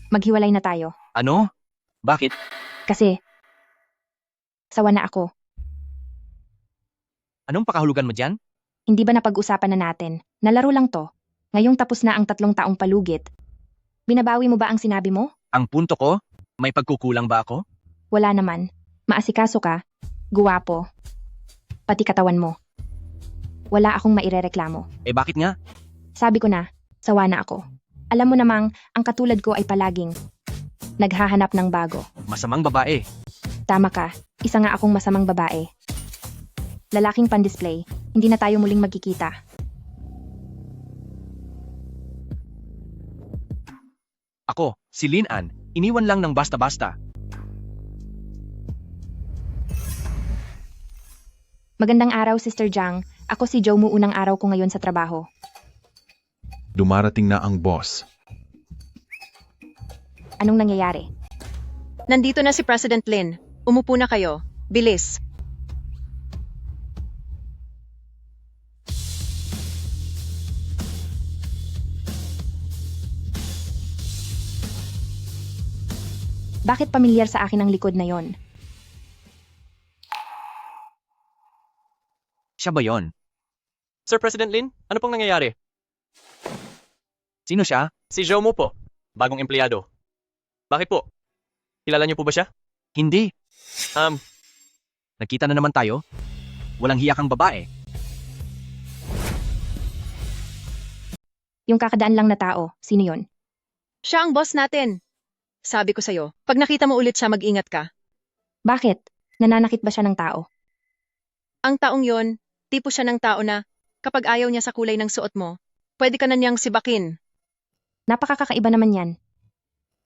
Maghiwalay na tayo. Ano? Bakit? Kasi, sawa na ako. Anong pakahulugan mo dyan? Hindi ba napag-usapan na natin? Nalaro lang to. Ngayong tapos na ang 3 taong palugit. Binabawi mo ba ang sinabi mo? Ang punto ko, may pagkukulang ba ako? Wala naman. Maasikaso ka. Guwapo. Pati katawan mo. Wala akong mairereklamo. Eh bakit nga? Sabi ko na, sawa na ako. Alam mo namang, ang katulad ko ay palaging naghahanap ng bago. Masamang babae. Tama ka, isa nga akong masamang babae. Lalaking pan-display, hindi na tayo muling magkikita. Ako, si Lin An, iniwan lang ng basta-basta. Magandang araw, Sister Jang. Ako si Joe Mu, unang araw ko ngayon sa trabaho. Dumarating na ang boss. Anong nangyayari? Nandito na si President Lin. Umupo na kayo. Bilis. Bakit pamilyar sa akin ang likod na yon? Siya ba yon? Sir President Lin, ano pong nangyayari? Sino siya? Si Zhou Mu po, bagong empleyado. Bakit po? Kilala niyo po ba siya? Hindi. Um, Nakita na naman tayo. Walang hiya kang babae. Yung kakadaan lang na tao, sino yon? Siya ang boss natin. Sabi ko sa'yo, pag nakita mo ulit siya, mag-ingat ka. Bakit? Nananakit ba siya ng tao? Ang taong yon, tipo siya ng tao na, kapag ayaw niya sa kulay ng suot mo, pwede ka na niyang sibakin. Napakakakaiba naman yan.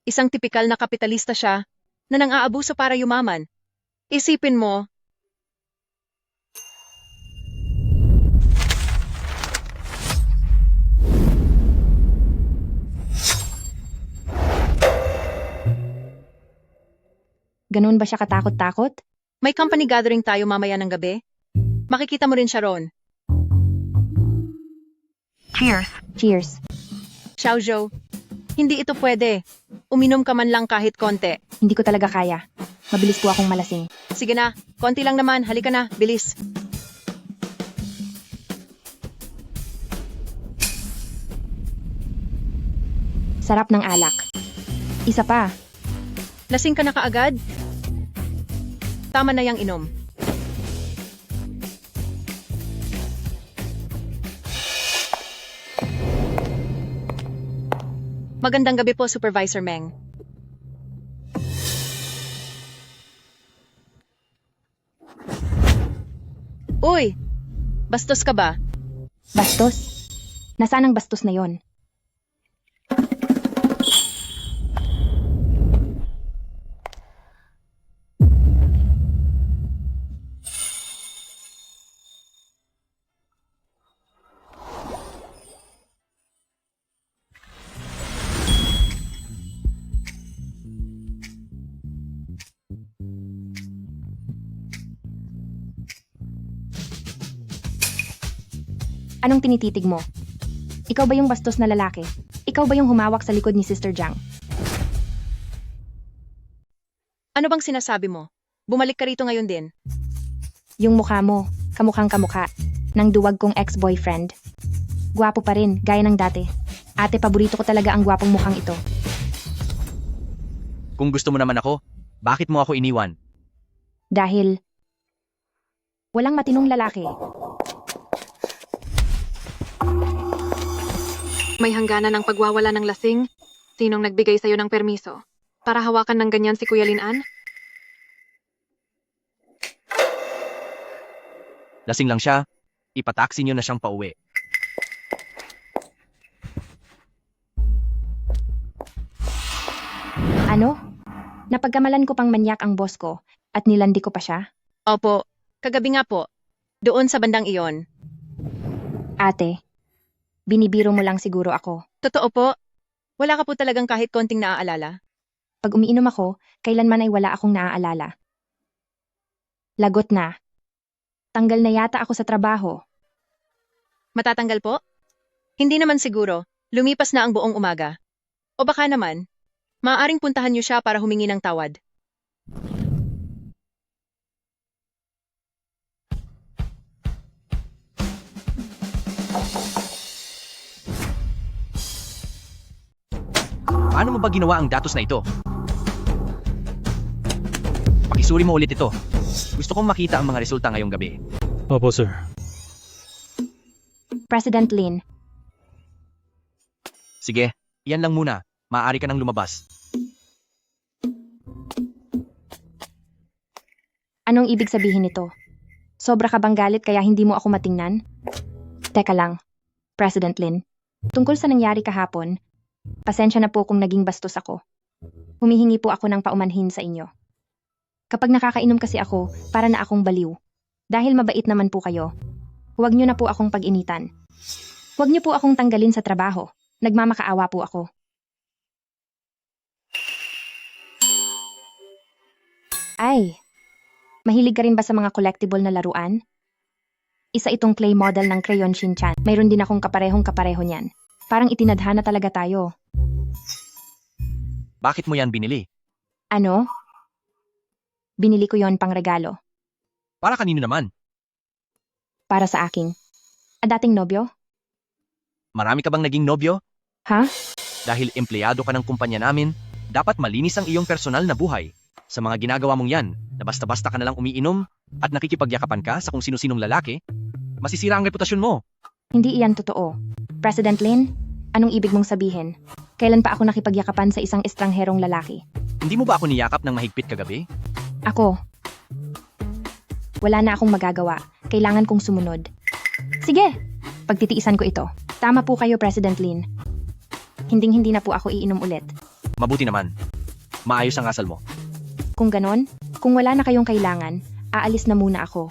Isang tipikal na kapitalista siya, na nang-aabuso para yumaman. Isipin mo, Ganun ba siya katakot-takot? may company gathering tayo mamaya ng gabi. Makikita mo rin siya roon. Cheers. Xiao Zhou, hindi ito pwede. Uminom ka man lang kahit konti. Hindi ko talaga kaya. Mabilis po akong malasing. Sige na, konti lang naman, halika na, bilis. Sarap ng alak. Isa pa. Lasing ka na kaagad? Tama na yang inom. Magandang gabi po, Supervisor Meng. Uy! Bastos ka ba? Bastos? Nasaan ang bastos na yon? Anong tinititig mo? Ikaw ba yung bastos na lalaki? Ikaw ba yung humawak sa likod ni Sister Jang? Ano bang sinasabi mo? Bumalik ka rito ngayon din. Yung mukha mo, kamukhang kamukha, ng duwag kong ex-boyfriend. Gwapo pa rin, gaya ng dati. Ate, paborito ko talaga ang gwapong mukhang ito. Kung gusto mo naman ako, bakit mo ako iniwan? Dahil walang matinong lalaki. May hangganan ng pagwawala ng lasing? Sinong nagbigay sa'yo ng permiso? Para hawakan ng ganyan si Kuya Lin An? Lasing lang siya. Ipataksi niyo na siyang pauwi. Ano? Napagkamalan ko pang manyak ang boss ko at nilandi ko pa siya? Opo, kagabi nga po. Doon sa bandang iyon. Ate, binibiro mo lang siguro ako. Totoo po? Wala ka po talagang kahit konting naaalala? Pag umiinom ako, kailanman ay wala akong naaalala. Lagot na. Tanggal na yata ako sa trabaho. Matatanggal po? Hindi naman siguro. Lumipas na ang buong umaga. O baka naman, Maaaring puntahan niyo siya para humingi ng tawad. Paano mo ba ginawa ang datos na ito? Pakisuri mo ulit ito. Gusto kong makita ang mga resulta ngayong gabi. Opo, sir. President Lin, Sige, iyan lang muna. Maaari ka nang lumabas. anong ibig sabihin nito? Sobra ka bang galit kaya hindi mo ako matingnan? Teka lang, President Lin. Tungkol sa nangyari kahapon, pasensya na po kung naging bastos ako. Humihingi po ako ng paumanhin sa inyo. Kapag nakakainom kasi ako, para na akong baliw. Dahil mabait naman po kayo, huwag niyo na po akong pag-initan. Huwag niyo po akong tanggalin sa trabaho. Nagmamakaawa po ako. Ay, mahilig ka rin ba sa mga collectible na laruan? Isa itong clay model ng Crayon Shin-chan. Mayroon din akong kapareho niyan. Parang itinadhana talaga tayo. Bakit mo yan binili? Ano? Binili ko yon pang regalo. Para kanino naman? Para sa aking. Dating nobyo? Marami ka bang naging nobyo? Ha? Dahil empleyado ka ng kumpanya namin, dapat malinis ang iyong personal na buhay. Sa mga ginagawa mong yan, na basta-basta ka nalang umiinom at nakikipagyakapan ka sa kung sino-sinong lalaki, masisira ang reputasyon mo. Hindi iyan totoo. President Lin, anong ibig mong sabihin? Kailan pa ako nakipagyakapan sa isang estrangherong lalaki? Hindi mo ba ako niyakap ng mahigpit kagabi? Ako. Wala na akong magagawa. Kailangan kong sumunod. Sige! Pagtitiisan ko ito. Tama po kayo, President Lin. Hinding-hindi na po ako iinom ulit. Mabuti naman. Maayos ang asal mo. Kung ganon, kung wala na kayong kailangan, aalis na muna ako.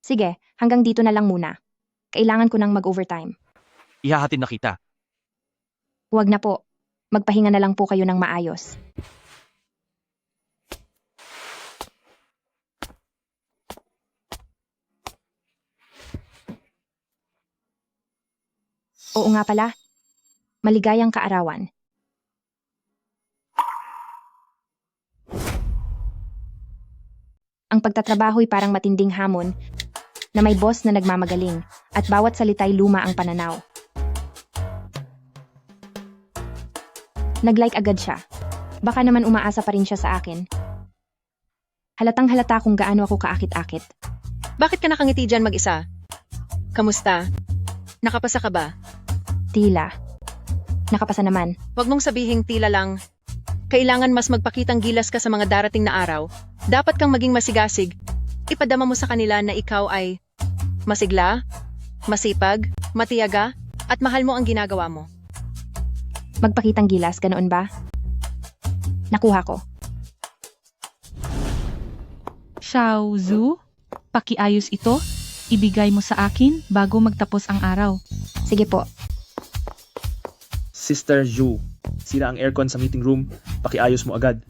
Sige, hanggang dito na lang muna. Kailangan ko nang mag-overtime. Ihahatid na kita. Huwag na po. Magpahinga na lang po kayo ng maayos. Oo nga pala. Maligayang kaarawan. Ang pagtatrabaho'y parang matinding hamon na may boss na nagmamagaling at bawat salita'y luma ang pananaw. Nag-like agad siya. Baka naman umaasa pa rin siya sa akin. Halatang halata kung gaano ako kaakit-akit. Bakit ka nakangiti dyan mag-isa? Kamusta? Nakapasa ka ba? Tila. Nakapasa naman. Huwag mong sabihing tila lang. Kailangan mas magpakitang gilas ka sa mga darating na araw. Dapat kang maging masigasig. Ipadama mo sa kanila na ikaw ay masigla, masipag, matiyaga, at mahal mo ang ginagawa mo. Magpakitang gilas, ganoon ba? Nakuha ko. Xiao Zhu, pakiayos ito. Ibigay mo sa akin bago magtapos ang araw. Sige po. Sister Zhu, sira ang aircon sa meeting room. Pakiayos mo agad.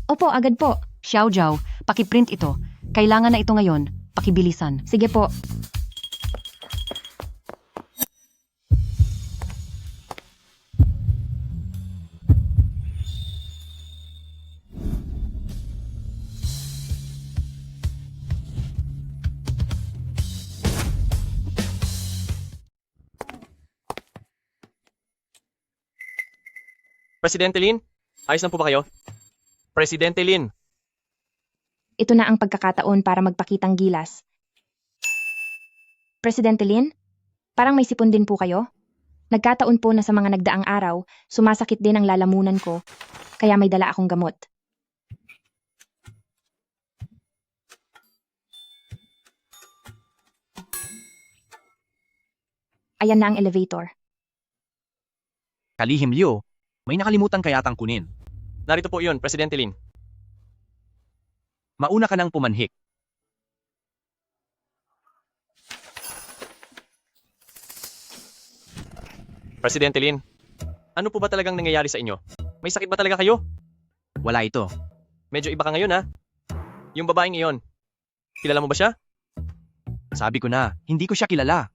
Opo, agad po. Xiao Zhao, pakiprint ito. Kailangan na ito ngayon. Pakibilisan. Sige po. Presidente Lin, ayos lang po ba kayo? Presidente Lin, Ito na ang pagkakataon para magpakitang gilas. Presidente Lin, parang may sipon din po kayo? Nagkataon po na sa mga nagdaang araw, sumasakit din ang lalamunan ko, kaya may dala akong gamot. Ayan na ang elevator. Kalihim Liu, may nakalimutan ka yatang kunin. narito po yun, Presidente Lin. Mauna ka nang pumanhik. Presidente Lin, ano po ba talagang nangyayari sa inyo? May sakit ba talaga kayo? Wala ito. Medyo iba ka ngayon ha. Yung babaeng iyon, kilala mo ba siya? Sabi ko na, hindi ko siya kilala.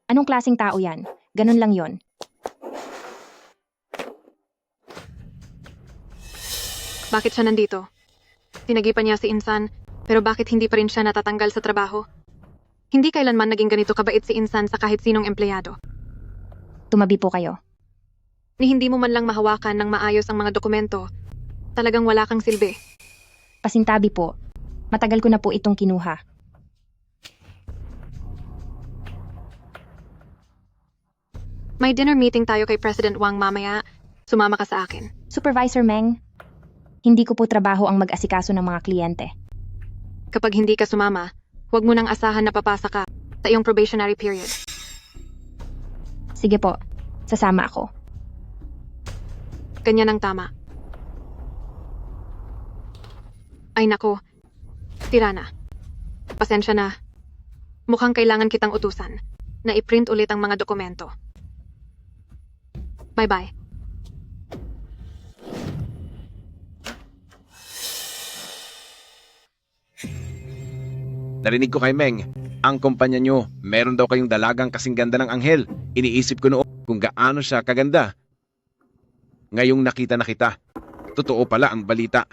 Anong klaseng tao yan? Ganun lang yon. Bakit siya nandito? Sinagipan niya si Insan, pero bakit hindi pa rin siya natatanggal sa trabaho? Hindi kailanman naging ganito kabait si Insan sa kahit sinong empleyado. Tumabi po kayo. Ni hindi mo man lang mahawakan ng maayos ang mga dokumento. Talagang wala kang silbi. Pasintabi po. Matagal ko na po itong kinuha. May dinner meeting tayo kay President Wang mamaya. Sumama ka sa akin. Supervisor Meng, hindi ko po trabaho ang mag-asikaso ng mga kliyente. Kapag hindi ka sumama, huwag mo nang asahan na papasa ka sa iyong probationary period. Sige po, sasama ako. Ganyan ang tama. Ay nako, tira na. Pasensya na. Mukhang kailangan kitang utusan na i-print ulit ang mga dokumento. Bye-bye. Narinig ko kay Meng, ang kumpanya nyo, meron daw kayong dalagang kasing ganda ng anghel. Iniisip ko noon kung gaano siya kaganda. Ngayong nakita na kita, totoo pala ang balita.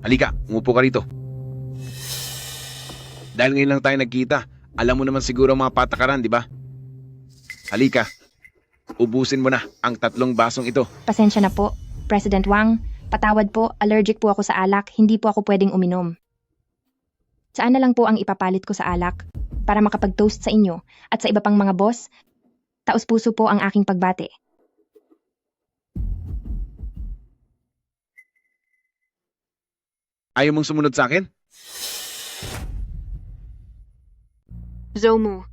Halika, umupo ka rito. Dahil ngayon lang tayo nagkita, alam mo naman siguro ang mga patakaran, di ba? Halika, ubusin mo na ang 3 basong ito. Pasensya na po, President Wang. Patawad po, allergic po ako sa alak, hindi po ako pwedeng uminom. Saan na lang po ang ipapalit ko sa alak para makapag-toast sa inyo at sa iba pang mga boss? Taos-puso po ang aking pagbate. Ayaw mong sumunod sa akin? Zomu,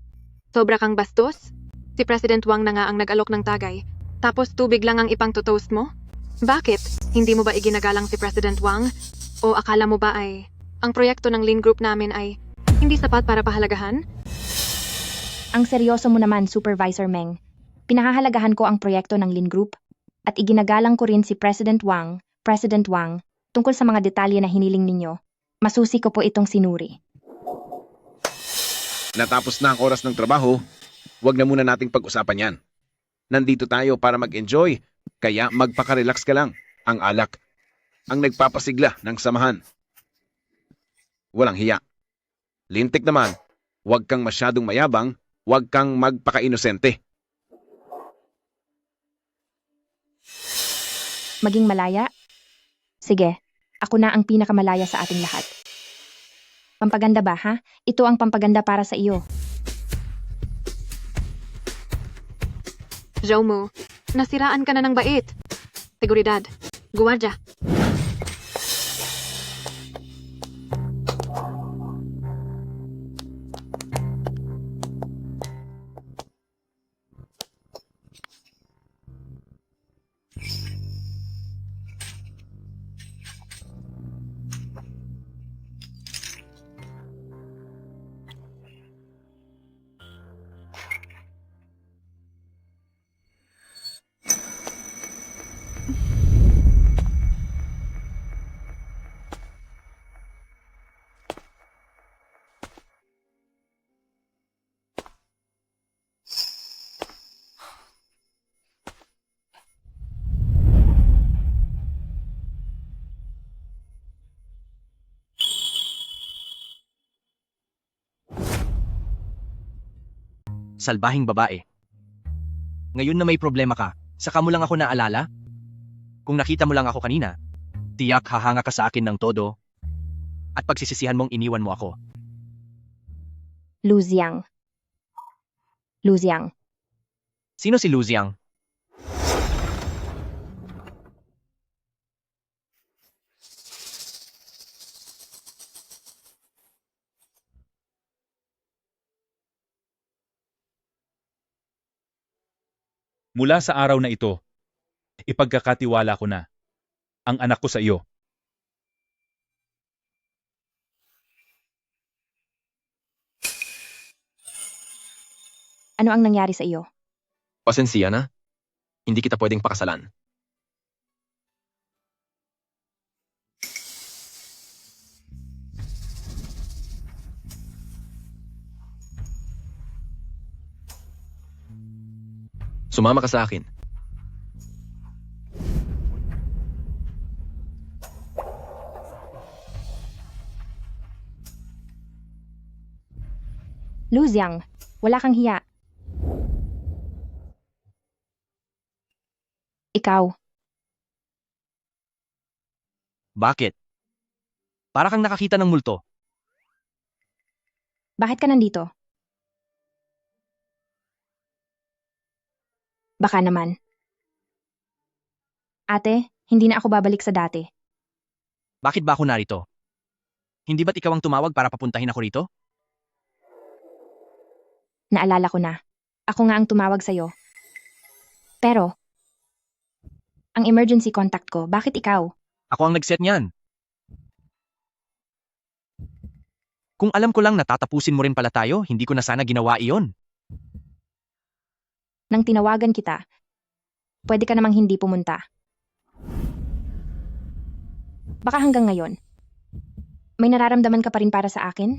sobra kang bastos? Si President Wang na nga ang nag-alok ng tagay, tapos tubig lang ang ipang toast mo? Bakit? Hindi mo ba iginagalang si President Wang? O akala mo ba ay ang proyekto ng Lin Group namin ay hindi sapat para pahalagahan? Ang seryoso mo naman, Supervisor Meng. Pinahahalagahan ko ang proyekto ng Lin Group at iginagalang ko rin si President Wang, tungkol sa mga detalye na hiniling ninyo. Masusi ko po itong sinuri. Natapos na ang oras ng trabaho, huwag na muna nating pag-usapan yan. Nandito tayo para mag-enjoy, kaya magpaka-relax ka lang. Ang alak, ang nagpapasigla ng samahan. Walang hiya. Lintik naman, huwag kang masyadong mayabang, huwag kang magpaka-inosente. Maging malaya? Sige, ako na ang pinakamalaya sa ating lahat. Pampaganda ba, ha? Ito ang pampaganda para sa iyo. Zomu, nasiraan ka na ng bait. Seguridad, guwardia. Salbahing babae. Ngayon na may problema ka, saka mo lang ako naalala? Kung nakita mo lang ako kanina, tiyak hahanga ka sa akin ng todo at pagsisisihan mong iniwan mo ako. Luziang. Luziang. Sino si Luziang? Mula sa araw na ito, ipagkakatiwala ko na ang anak ko sa iyo. Ano ang nangyari sa iyo? Pasensya na. Hindi kita pwedeng pakasalan. Sumama ka sa akin. Lu Xiang, wala kang hiya. Ikaw, Bakit? Para kang nakakita ng multo. bakit ka nandito? Baka naman. Ate, hindi na ako babalik sa dati. Bakit ba ako narito? Hindi ba't ikaw ang tumawag para papuntahin ako rito? Naalala ko na. Ako nga ang tumawag sa'yo. Pero, ang emergency contact ko, bakit ikaw? Ako ang nag-set niyan. Kung alam ko lang na tatapusin mo rin pala tayo, hindi ko na sana ginawa iyon. Nang tinawagan kita, pwede ka namang hindi pumunta. Baka hanggang ngayon, may nararamdaman ka pa rin para sa akin?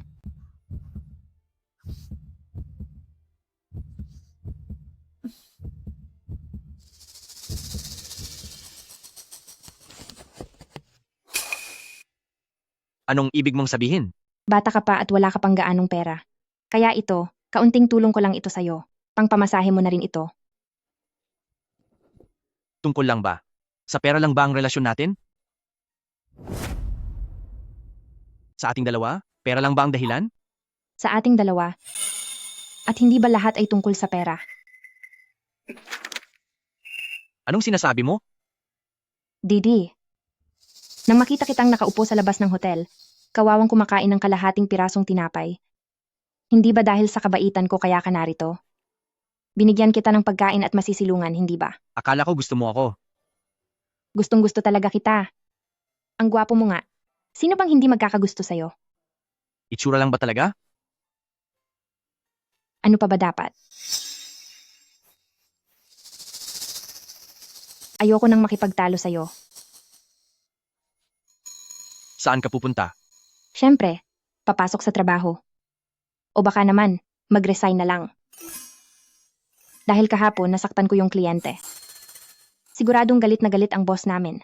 Anong ibig mong sabihin? Bata ka pa at wala ka pang gaanong pera. Kaya ito, kaunting tulong ko lang ito sa'yo. Pangpamasahe mo na rin ito. Tungkol lang ba? Sa pera lang ba ang relasyon natin? Sa ating dalawa? Pera lang ba ang dahilan? Sa ating dalawa. At hindi ba lahat ay tungkol sa pera? Anong sinasabi mo? Didi. Nang makita kitang nakaupo sa labas ng hotel, kawawang kumakain ng kalahating pirasong tinapay. Hindi ba dahil sa kabaitan ko kaya ka narito? Binigyan kita ng pagkain at masisilungan, hindi ba? Akala ko gusto mo ako. Gustong-gusto talaga kita. Ang gwapo mo nga. Sino bang hindi magkakagusto sa'yo? Itsura lang ba talaga? Ano pa ba dapat? Ayoko nang makipagtalo sa'yo. Saan ka pupunta? Siyempre, papasok sa trabaho. O baka naman, mag-resign na lang. Dahil kahapon nasaktan ko yung kliyente. Siguradong galit na galit ang boss namin.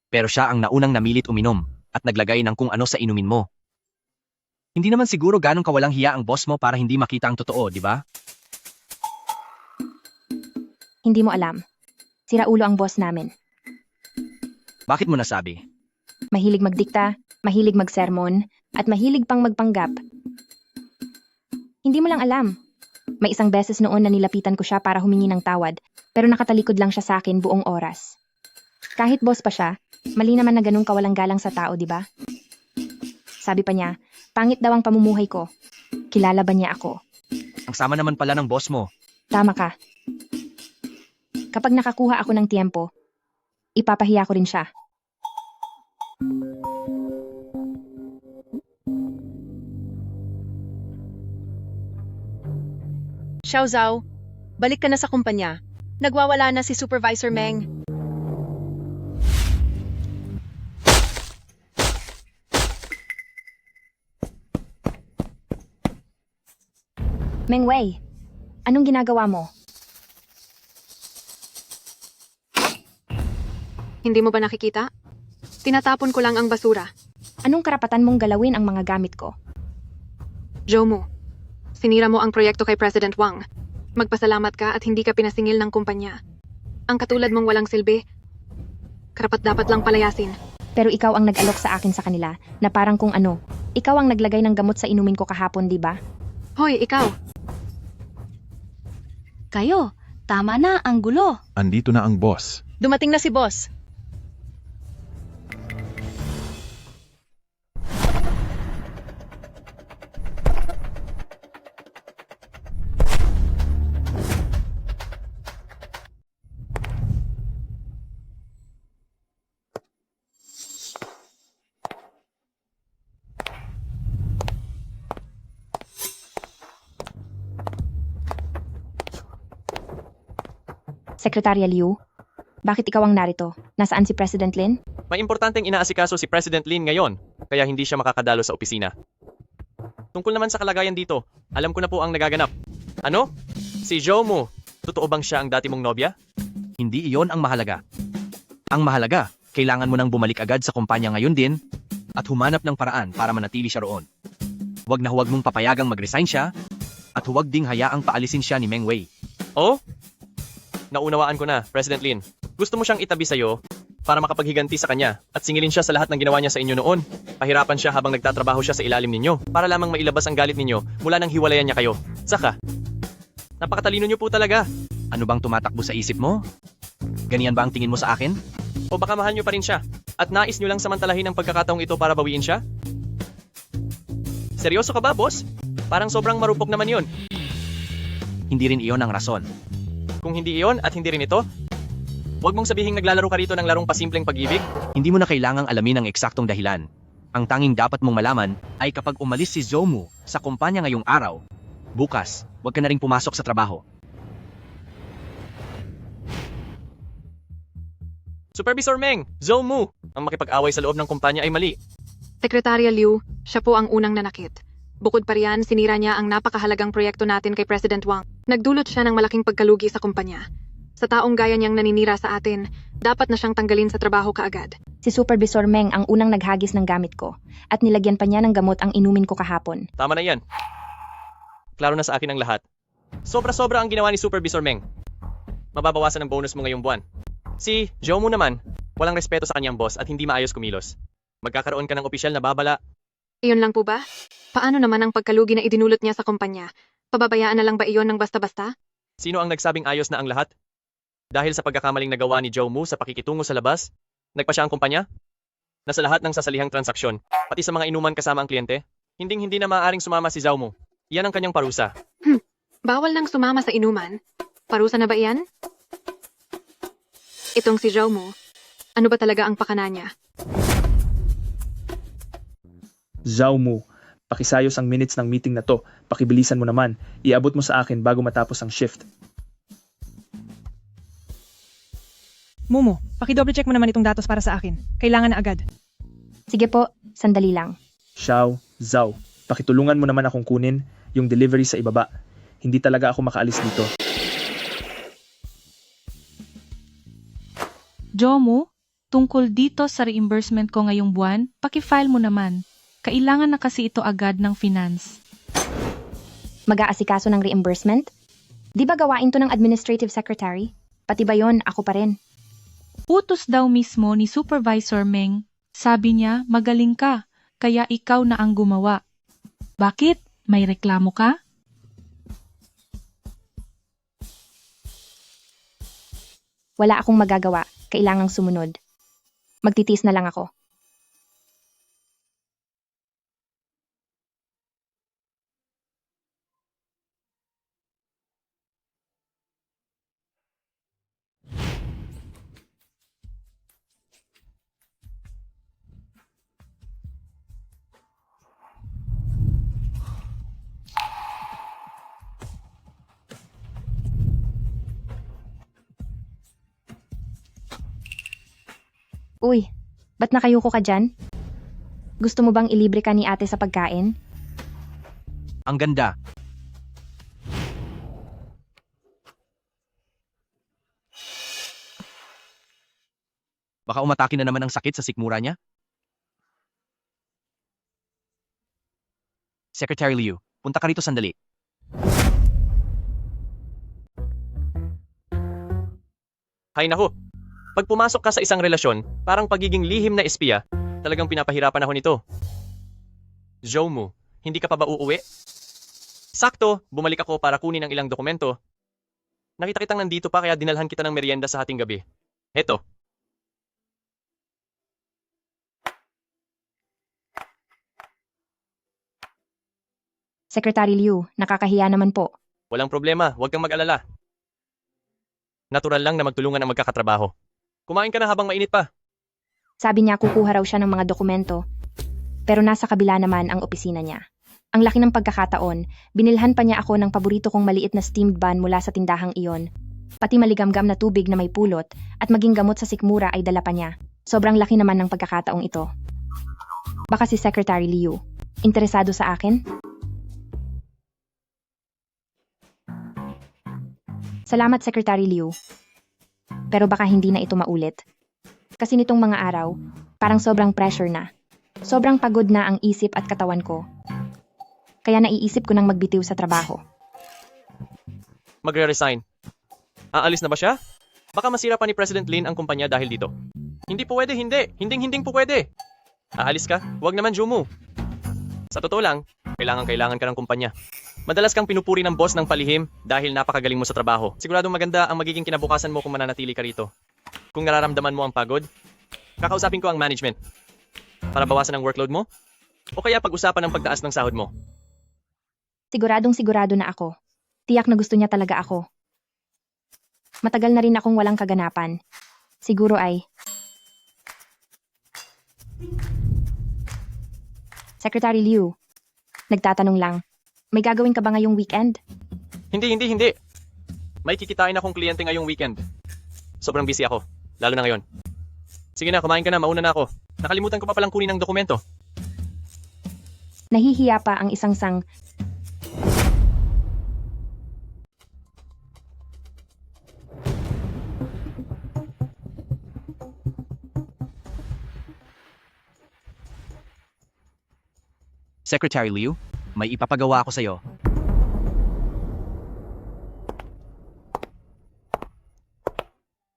Pero siya ang naunang namilit uminom at naglagay ng kung ano sa inumin mo. Hindi naman siguro ganong kawalang hiya ang boss mo para hindi makita ang totoo, di ba? Hindi mo alam. Sira ulo ang boss namin. Bakit mo nasabi? Mahilig magdikta, mahilig magsermon, at mahilig pang magpanggap. Hindi mo lang alam. May isang beses noon na nilapitan ko siya para humingi ng tawad, pero nakatalikod lang siya sa akin buong oras. Kahit boss pa siya, mali naman na ganun kawalang galang sa tao, di ba? Sabi pa niya, pangit daw ang pamumuhay ko. Kilala ba niya ako? Ang sama naman pala ng boss mo. Tama ka. Kapag nakakuha ako ng tiempo, ipapahiya ko rin siya. Xiao Zhao, balik ka na sa kumpanya. Nagwawala na si Supervisor Meng. Meng Wei, anong ginagawa mo? Hindi mo ba nakikita? Tinatapon ko lang ang basura. Anong karapatan mong galawin ang mga gamit ko? Jomo, sinira mo ang proyekto kay President Wang. Magpasalamat ka at hindi ka pinasingil ng kumpanya. Ang katulad mong walang silbi, karapat-dapat lang palayasin. Pero ikaw ang nag-alok sa akin sa kanila na parang kung ano. Ikaw ang naglagay ng gamot sa inumin ko kahapon, di ba? Hoy, ikaw! Kayo, tama na ang gulo. Andito na ang boss. Dumating na si boss. Sekretarya Liu, bakit ikaw ang narito? Nasaan si President Lin? May importanteng inaasikaso si President Lin ngayon, kaya hindi siya makakadalo sa opisina. Tungkol naman sa kalagayan dito, alam ko na po ang nagaganap. Ano? Si Zhou Mu. Totoo bang siya ang dati mong nobya? Hindi iyon ang mahalaga. Ang mahalaga, kailangan mo nang bumalik agad sa kumpanya ngayon din at humanap ng paraan para manatili siya roon. Huwag na huwag mong papayagang mag-resign siya at huwag ding hayaang paalisin siya ni Meng Wei. Oh? Naunawaan ko na, President Lin. Gusto mo siyang itabi sa'yo para makapaghiganti sa kanya at singilin siya sa lahat ng ginawa niya sa inyo noon. Pahirapan siya habang nagtatrabaho siya sa ilalim ninyo para lamang mailabas ang galit ninyo mula nang hiwalayan niya kayo. Saka, napakatalino niyo po talaga. Ano bang tumatakbo sa isip mo? Ganyan ba ang tingin mo sa akin? O baka mahal niyo pa rin siya at nais niyo lang samantalahin ang pagkakataong ito para bawiin siya? Seryoso ka ba, boss? Parang sobrang marupok naman yun. Hindi rin iyon ang rason. Kung hindi iyon at hindi rin ito, huwag mong sabihing naglalaro ka rito ng larong pasimpleng pag-ibig. Hindi mo na kailangang alamin ang eksaktong dahilan. Ang tanging dapat mong malaman ay kapag umalis si Zhou Mu sa kumpanya ngayong araw, bukas, huwag ka na ring pumasok sa trabaho. Supervisor Meng, Zhou Mu, ang makipag-away sa loob ng kumpanya ay mali. Sekretarya Liu, siya po ang unang nanakit. Bukod pa riyan, sinira niya ang napakahalagang proyekto natin kay President Wang. Nagdulot siya ng malaking pagkalugi sa kumpanya. Sa taong gaya niyang naninira sa atin, dapat na siyang tanggalin sa trabaho kaagad. Si Supervisor Meng ang unang naghagis ng gamit ko at nilagyan pa niya ng gamot ang inumin ko kahapon. Tama na yan. Klaro na sa akin ang lahat. Sobra-sobra ang ginawa ni Supervisor Meng. Mababawasan ang bonus mo ngayong buwan. Si Zhou Mu naman, walang respeto sa kanyang boss at hindi maayos kumilos. Magkakaroon ka ng opisyal na babala. Iyon lang po ba? Paano naman ang pagkalugi na idinulot niya sa kumpanya? Pababayaan na lang ba iyon ng basta-basta? Sino ang nagsabing ayos na ang lahat? Dahil sa pagkakamaling nagawa ni Zhou Mu sa pakikitungo sa labas, nagpa siya ang kumpanya? Nasa lahat ng sasalihang transaksyon, pati sa mga inuman kasama ang kliyente, hindi na maaaring sumama si Zhou Mu. Iyan ang kanyang parusa. Bawal nang sumama sa inuman? Parusa na ba iyan? Itong si Zhou Mu, ano ba talaga ang pakana niya? Zhou Mu, pakisayos ang minutes ng meeting na to. Pakibilisan mo naman. Iabot mo sa akin bago matapos ang shift. Momo, paki-double check mo naman itong datos para sa akin. Kailangan na agad. Sige po, sandali lang. Xiao, Zhao, pakitulungan mo naman akong kunin yung delivery sa ibaba. Hindi talaga ako makaalis dito. Jomu, tungkol dito sa reimbursement ko ngayong buwan, paki-file mo naman. Kailangan na kasi ito agad ng finance. Mag-aasikaso ng reimbursement? Di ba gawain to ng administrative secretary? Pati ba yon ako pa rin? Utos daw mismo ni Supervisor Meng. Sabi niya, magaling ka, kaya ikaw na ang gumawa. Bakit? May reklamo ka? Wala akong magagawa. Kailangang sumunod. Magtitiis na lang ako. Uy, ba't nakayuko ka dyan? Gusto mo bang ilibre ka ni ate sa pagkain? Ang ganda. Baka umatake na naman ang sakit sa sikmura niya? Secretary Liu, punta ka rito sandali. Hay naku, pag pumasok ka sa isang relasyon, parang pagiging lihim na espiya, talagang pinapahirapan ako nito. Zhou Mu, hindi ka pa ba uuwi? Sakto, bumalik ako para kunin ang ilang dokumento. Nakita kitang nandito pa kaya dinalhan kita ng merienda sa hating gabi. Heto. Secretary Liu, nakakahiya naman po. Walang problema, huwag kang mag-alala. Natural lang na magtulungan ang magkakatrabaho. Kumain ka na habang mainit pa. Sabi niya kukuha raw siya ng mga dokumento, pero nasa kabila naman ang opisina niya. Ang laki ng pagkakataon, binilhan pa niya ako ng paborito kong maliit na steamed bun mula sa tindahang iyon. Pati maligamgam na tubig na may pulot at maging gamot sa sikmura ay dala pa niya. Sobrang laki naman ng pagkakataong ito. Baka si Secretary Liu. Interesado sa akin? Salamat, Secretary Liu. Pero baka hindi na ito maulit. Kasi nitong mga araw, parang sobrang pressure na. Sobrang pagod na ang isip at katawan ko. Kaya naiisip ko nang magbitiw sa trabaho. Magre-resign. Aalis na ba siya? Baka masira pa ni President Lin ang kumpanya dahil dito. Hindi po pwede, hindi. Hinding-hinding po pwede. Aalis ka? Huwag naman, Jumu. Sa totoo lang, kailangan ka ng kumpanya. Madalas kang pinupuri ng boss ng palihim dahil napakagaling mo sa trabaho. Siguradong maganda ang magiging kinabukasan mo kung mananatili ka rito. Kung nararamdaman mo ang pagod, kakausapin ko ang management para bawasan ang workload mo o kaya pag-usapan ang pagtaas ng sahod mo. Siguradong sigurado na ako. Tiyak na gusto niya talaga ako. Matagal na rin akong walang kaganapan. Siguro ay... Secretary Liu, nagtatanong lang, may gagawin ka ba ngayong weekend? Hindi. May kikitain akong kliyente ngayong weekend. Sobrang busy ako, lalo na ngayon. Sige na, kumain ka na, mauna na ako. Nakalimutan ko pa palang kunin ang dokumento. Nahihiya pa ang isang sang... Secretary Liu, may ipapagawa ako sa'yo.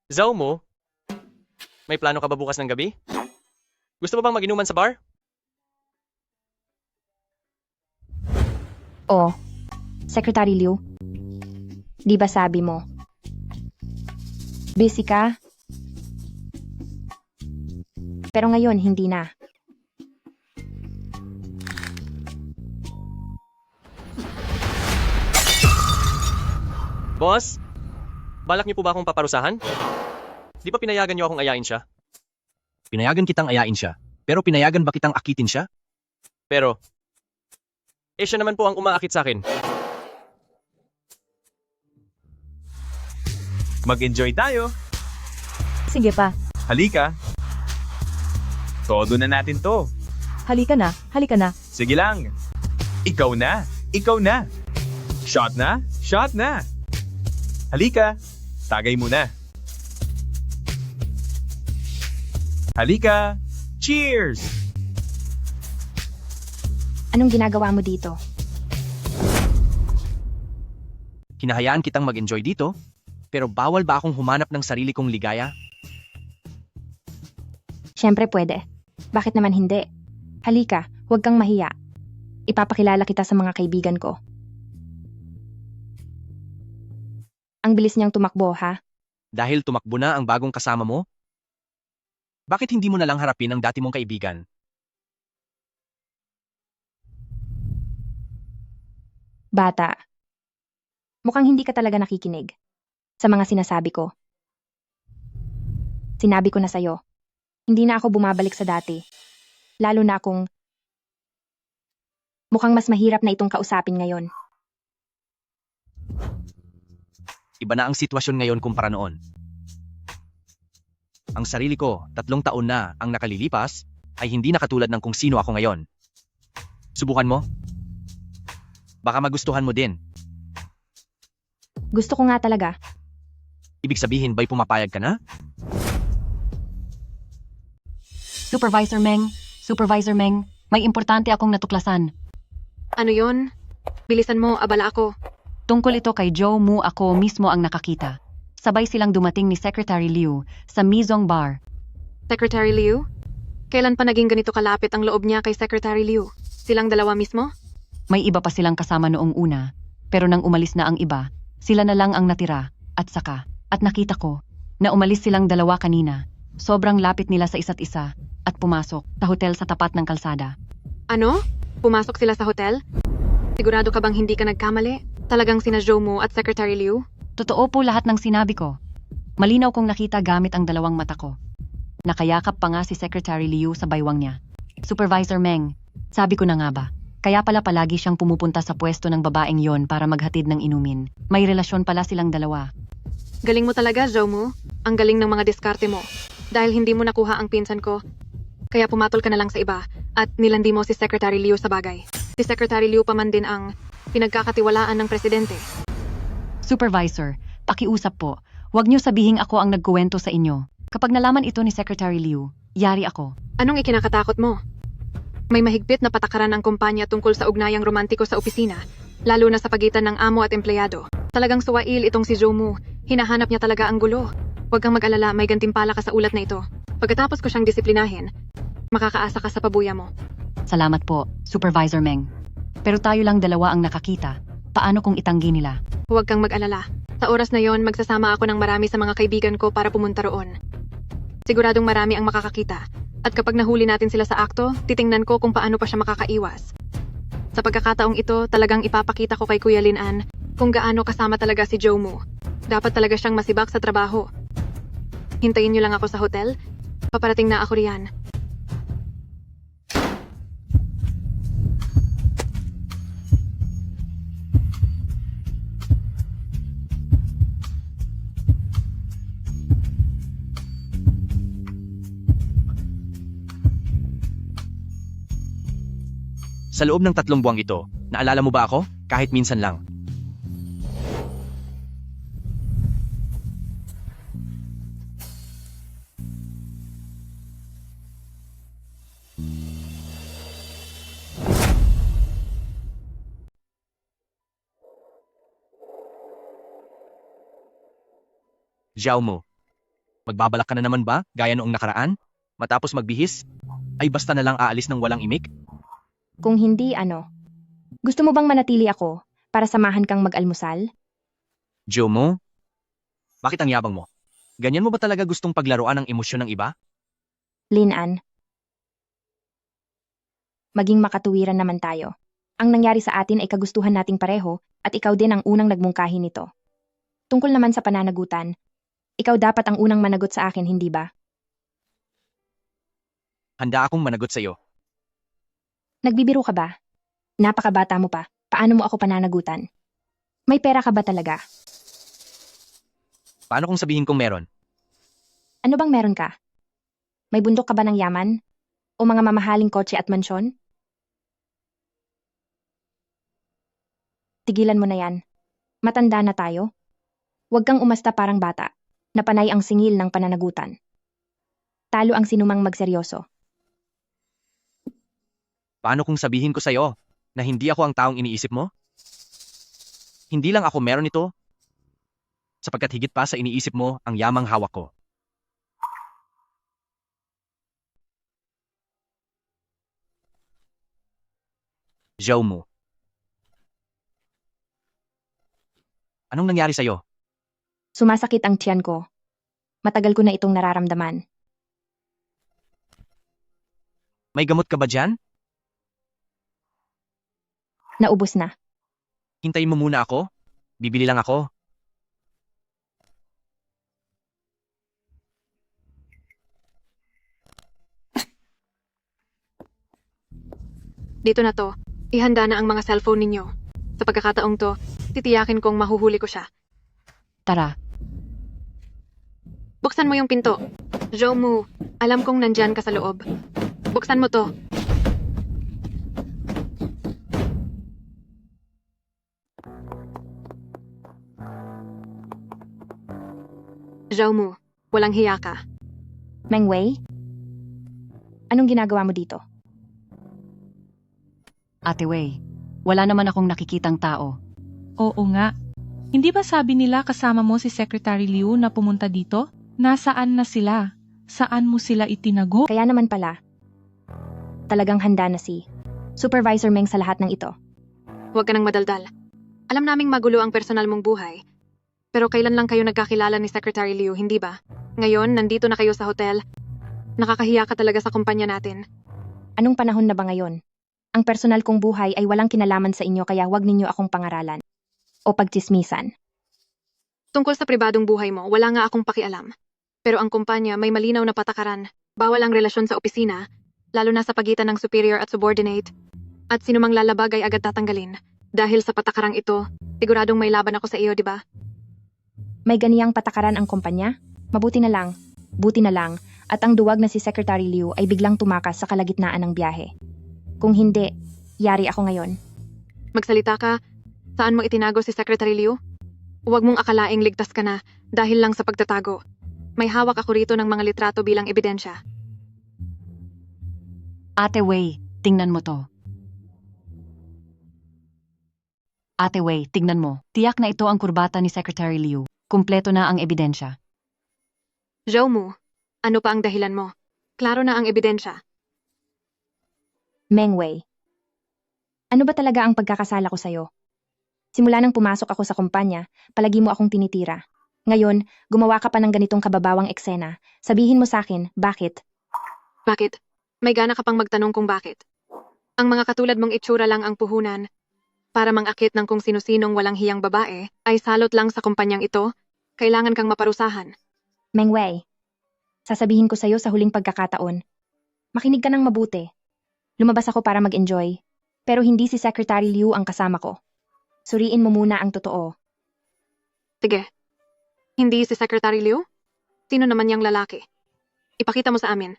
Zhao mo, may plano ka ba bukas ng gabi? Gusto mo bang mag-inuman sa bar? Oh, Secretary Liu, di ba sabi mo? Busy ka? Pero ngayon, hindi na. Boss, balak niyo po ba akong paparusahan? Di ba pinayagan niyo akong ayain siya? Pinayagan kitang ayain siya, pero pinayagan ba kitang akitin siya? Pero, siya naman po ang umaakit sa akin. Mag-enjoy tayo. Sige pa. Halika. Todo na natin to. Halika na. Sige lang. Ikaw na. Shot na. Halika. Tagay muna. Halika. Cheers! Anong ginagawa mo dito? Hinahayaan kitang mag-enjoy dito, pero bawal ba akong humanap ng sarili kong ligaya? Siyempre pwede. Bakit naman hindi? Halika, huwag kang mahiya. Ipapakilala kita sa mga kaibigan ko. Ang bilis niyang tumakbo, ha? Dahil tumakbo na ang bagong kasama mo? Bakit hindi mo na lang harapin ang dati mong kaibigan? Bata. Mukhang hindi ka talaga nakikinig sa mga sinasabi ko. Sinabi ko na sa'yo, hindi na ako bumabalik sa dati. Lalo na kung mukhang mas mahirap na itong kausapin ngayon. Iba na ang sitwasyon ngayon kumpara noon. Ang sarili ko, 3 taon na ang nakalilipas, ay hindi na katulad ng kung sino ako ngayon. Subukan mo? Baka magustuhan mo din. Gusto ko nga talaga. Ibig sabihin ba'y pumapayag ka na? Supervisor Meng, may importante akong natuklasan. Ano yon? Bilisan mo, abala ako. Tungkol ito kay Joe Mu, ako mismo ang nakakita. Sabay silang dumating ni Secretary Liu sa Mizong Bar. Secretary Liu? Kailan pa naging ganito kalapit ang loob niya kay Secretary Liu? Silang dalawa mismo? May iba pa silang kasama noong una, pero nang umalis na ang iba, sila na lang ang natira, at nakita ko, na umalis silang dalawa kanina. Sobrang lapit nila sa isa't isa, at pumasok sa hotel sa tapat ng kalsada. Ano? Pumasok sila sa hotel? Sigurado ka bang hindi ka nagkamali? Talagang sina Joe Mo at Secretary Liu? Totoo po lahat ng sinabi ko. Malinaw kong nakita gamit ang dalawang mata ko. Nakayakap pa nga si Secretary Liu sa baywang niya. Supervisor Meng, sabi ko na nga ba, kaya pala palagi siyang pumupunta sa pwesto ng babaeng yon para maghatid ng inumin. May relasyon pala silang dalawa. Galing mo talaga, Zhoumu. Ang galing ng mga diskarte mo. Dahil hindi mo nakuha ang pinsan ko, kaya pumatol ka na lang sa iba at nilandi mo si Secretary Liu sa bagay. Si Secretary Liu pa man din ang pinagkakatiwalaan ng presidente. Supervisor, pakiusap po. Huwag niyo sabihing ako ang nagkuwento sa inyo. Kapag nalaman ito ni Secretary Liu, yari ako. Anong ikinakatakot mo? May mahigpit na patakaran ang kumpanya tungkol sa ugnayang romantiko sa opisina, lalo na sa pagitan ng amo at empleyado. Talagang suwail itong si Zhoumu. Hinahanap niya talaga ang gulo. Huwag kang mag-alala, may gantimpala ka sa ulat na ito. Pagkatapos ko siyang disiplinahin, makakaasa ka sa pabuya mo. Salamat po, Supervisor Meng. Pero tayo lang dalawa ang nakakita. Paano kung itanggi nila? Huwag kang mag-alala. Sa oras na yon, magsasama ako ng marami sa mga kaibigan ko para pumunta roon. Siguradong marami ang makakakita. At kapag nahuli natin sila sa akto, titingnan ko kung paano pa siya makakaiwas. Sa pagkakataong ito, talagang ipapakita ko kay Kuya Lin-an kung gaano kasama talaga si Zhoumu. Dapat talaga siyang masibak sa trabaho. Hintayin niyo lang ako sa hotel. Paparating na ako riyan. Sa loob ng 3 buwang ito, naalala mo ba ako? Kahit minsan lang. Zhoumu, magbabalak ka na naman ba, gaya noong nakaraan? Matapos magbihis, ay basta na lang aalis ng walang imik? Kung hindi, ano? Gusto mo bang manatili ako para samahan kang mag-almusal? Zhoumu, bakit ang yabang mo? Ganyan mo ba talaga gustong paglaruan ang emosyon ng iba? Lin-an. Maging makatuwiran naman tayo. Ang nangyari sa atin ay kagustuhan nating pareho at ikaw din ang unang nagmungkahi nito. Tungkol naman sa pananagutan, ikaw dapat ang unang managot sa akin, hindi ba? Handa akong managot sa iyo. Nagbibiro ka ba? Napakabata mo pa. Paano mo ako pananagutan? May pera ka ba talaga? Paano kung sabihin kong meron? Ano bang meron ka? May bundok ka ba ng yaman? O mga mamahaling kotse at mansyon? Tigilan mo na yan. Matanda na tayo. Huwag kang umasta parang bata, na panay ang singil ng pananagutan. Talo ang sinumang magseryoso. Paano kung sabihin ko sa'yo na hindi ako ang taong iniisip mo? Hindi lang ako meron ito, sapagkat higit pa sa iniisip mo ang yamang hawak ko. Zhoumu. Anong nangyari sa'yo? Sumasakit ang tiyan ko. Matagal ko na itong nararamdaman. May gamot ka ba dyan? Naubos na. Hintayin mo muna ako. Bibili lang ako. Dito na to. Ihanda na ang mga cellphone ninyo. Sa pagkakataong to, titiyakin kong mahuhuli ko siya. Tara, Buksan mo yung pinto. Zhoumu, alam kong nandyan ka sa loob. Buksan mo to. Zhoumu, walang hiya ka. Meng Wei? Anong ginagawa mo dito? Ate Wei, wala naman akong nakikitang tao. Oo nga. Hindi ba sabi nila kasama mo si Secretary Liu na pumunta dito? Nasaan na sila? Saan mo sila itinago? Kaya naman pala, talagang handa na si Supervisor Meng sa lahat ng ito. Huwag ka nang madaldal. Alam naming magulo ang personal mong buhay. Pero kailan lang kayo nagkakilala ni Secretary Liu, hindi ba? Ngayon, nandito na kayo sa hotel. Nakakahiya ka talaga sa kumpanya natin. Anong panahon na ba ngayon? Ang personal kong buhay ay walang kinalaman sa inyo kaya huwag ninyo akong pangaralan o pagtsismisan. Tungkol sa pribadong buhay mo, wala nga akong pakialam. Pero ang kumpanya may malinaw na patakaran. Bawal ang relasyon sa opisina, lalo na sa pagitan ng superior at subordinate. At sinumang lalabag ay agad tatanggalin. Dahil sa patakarang ito, siguradong may laban ako sa iyo, di ba? May ganiyang patakaran ang kumpanya? Buti na lang, at ang duwag na si Secretary Liu ay biglang tumakas sa kalagitnaan ng biyahe. Kung hindi, yari ako ngayon. Magsalita ka. Saan mo itinago si Secretary Liu? Huwag mong akalaing ligtas ka na dahil lang sa pagtatago. May hawak ako rito ng mga litrato bilang ebidensya. Ate Wei, tingnan mo to. Ate Wei, tignan mo. Tiyak na ito ang kurbata ni Secretary Liu. Kumpleto na ang ebidensya. Zhou Mu, ano pa ang dahilan mo? Klaro na ang ebidensya. Meng Wei, ano ba talaga ang pagkakasala ko sa'yo? Simula nang pumasok ako sa kumpanya, palagi mo akong tinitira. Ngayon, gumawa ka pa ng ganitong kababawang eksena. Sabihin mo sa akin, bakit? Bakit? May gana ka pang magtanong kung bakit. Ang mga katulad mong itsura lang ang puhunan. Para mangakit ng kung sino-sinong walang hiyang babae, ay salot lang sa kumpanyang ito, kailangan kang maparusahan. Meng Wei, sasabihin ko sa'yo sa huling pagkakataon. Makinig ka ng mabuti. Lumabas ako para mag-enjoy, pero hindi si Secretary Liu ang kasama ko. Suriin mo muna ang totoo. Sige. Hindi si Secretary Liu? Sino naman yang lalaki? Ipakita mo sa amin.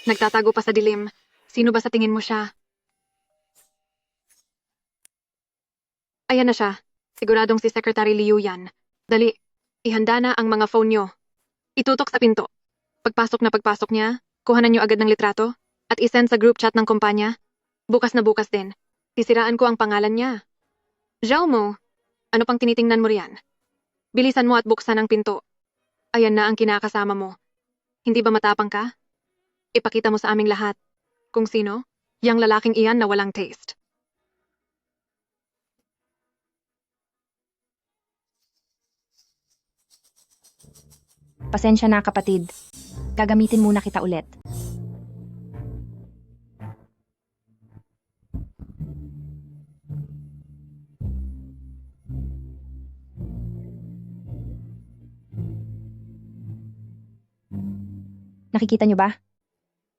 Nagtatago pa sa dilim. Sino ba sa tingin mo siya? Ayan na siya. Siguradong si Secretary Liu yan. Dali, ihanda na ang mga phone nyo. Itutok sa pinto. Pagpasok niya, kuhanan nyo agad ng litrato at isend sa group chat ng kumpanya. Bukas na bukas din. Sisiraan ko ang pangalan niya. Zhou Mu, ano pang tinitingnan mo riyan? Bilisan mo at buksan ang pinto. Ayan na ang kinakasama mo. Hindi ba matapang ka? Ipakita mo sa aming lahat. Kung sino, yang lalaking iyan na walang taste. Pasensya na kapatid. Gagamitin muna kita ulit. Nakikita niyo ba?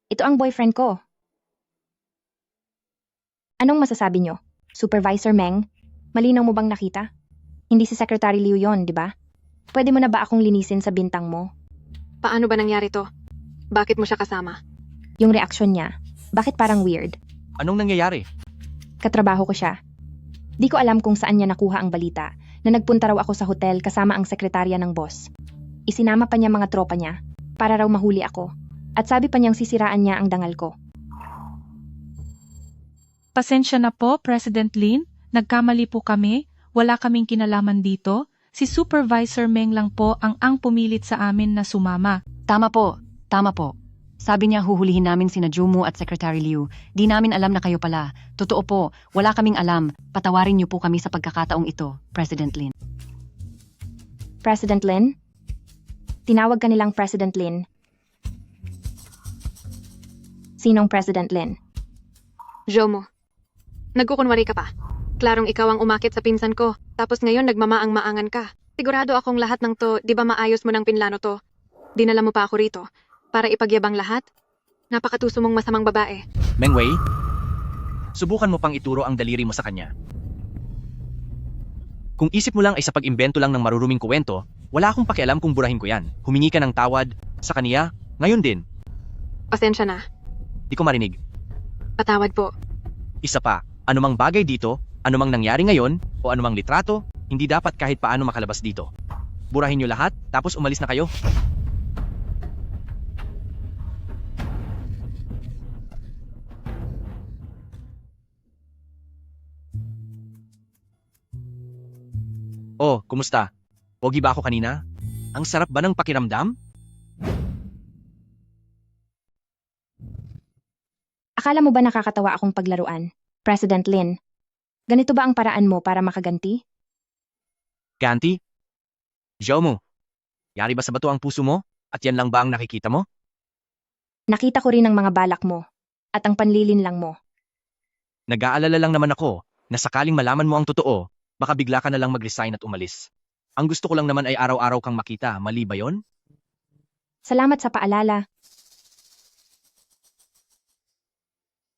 Ito ang boyfriend ko. Anong masasabi niyo? Supervisor Meng, malinaw mo bang nakita? Hindi si Secretary Liu yon, di ba? Pwede mo na ba akong linisin sa bintang mo? Paano ba nangyari to? Bakit mo siya kasama? Yung reaksyon niya, bakit parang weird? Anong nangyayari? Katrabaho ko siya. Di ko alam kung saan niya nakuha ang balita na nagpunta raw ako sa hotel kasama ang sekretarya ng boss. Isinama pa niya mga tropa niya para raw mahuli ako. At sabi pa niyang sisiraan niya ang dangal ko. Pasensya na po, President Lin. Nagkamali po kami. Wala kaming kinalaman dito. Si Supervisor Meng lang po ang pumilit sa amin na sumama. Tama po. Sabi niya huhulihin namin sina Zhou Mu at Secretary Liu. Di namin alam na kayo pala. Totoo po, wala kaming alam. Patawarin niyo po kami sa pagkakataong ito, President Lin. President Lin? Tinawag ka nilang President Lin. Sinong President Lin? Zhou Mu, nagkukunwari ka pa. Klarong ikaw ang umakit sa pinsan ko, tapos ngayon nagmamaang-maangan ka. Sigurado akong lahat ng to, di ba maayos mo ng pinlano to? Dinala mo pa ako rito, para ipagyabang lahat? Napakatuso mong masamang babae. Meng Wei, subukan mo pang ituro ang daliri mo sa kanya. Kung isip mo lang ay sa pag-imbento lang ng maruruming kuwento, wala akong pakialam kung burahin ko yan. Humingi ka ng tawad sa kaniya, ngayon din. Pasensya na. Di ko marinig. Patawad po. Isa pa, anumang bagay dito, anumang nangyari ngayon, o anumang litrato, hindi dapat kahit paano makalabas dito. Burahin nyo lahat, tapos umalis na kayo. Oh, kumusta? Pogi ba ako kanina? Ang sarap ba ng pakiramdam? Akala mo ba nakakatawa akong paglaruan? President Lin, ganito ba ang paraan mo para makaganti? Ganti? Zhou Mu, yari ba sa bato ang puso mo? At yan lang ba ang nakikita mo? Nakita ko rin ang mga balak mo at ang panlilin lang mo. Nag-aalala lang naman ako na sakaling malaman mo ang totoo, baka bigla ka na lang mag-resign at umalis. Ang gusto ko lang naman ay araw-araw kang makita, mali ba yon? Salamat sa paalala.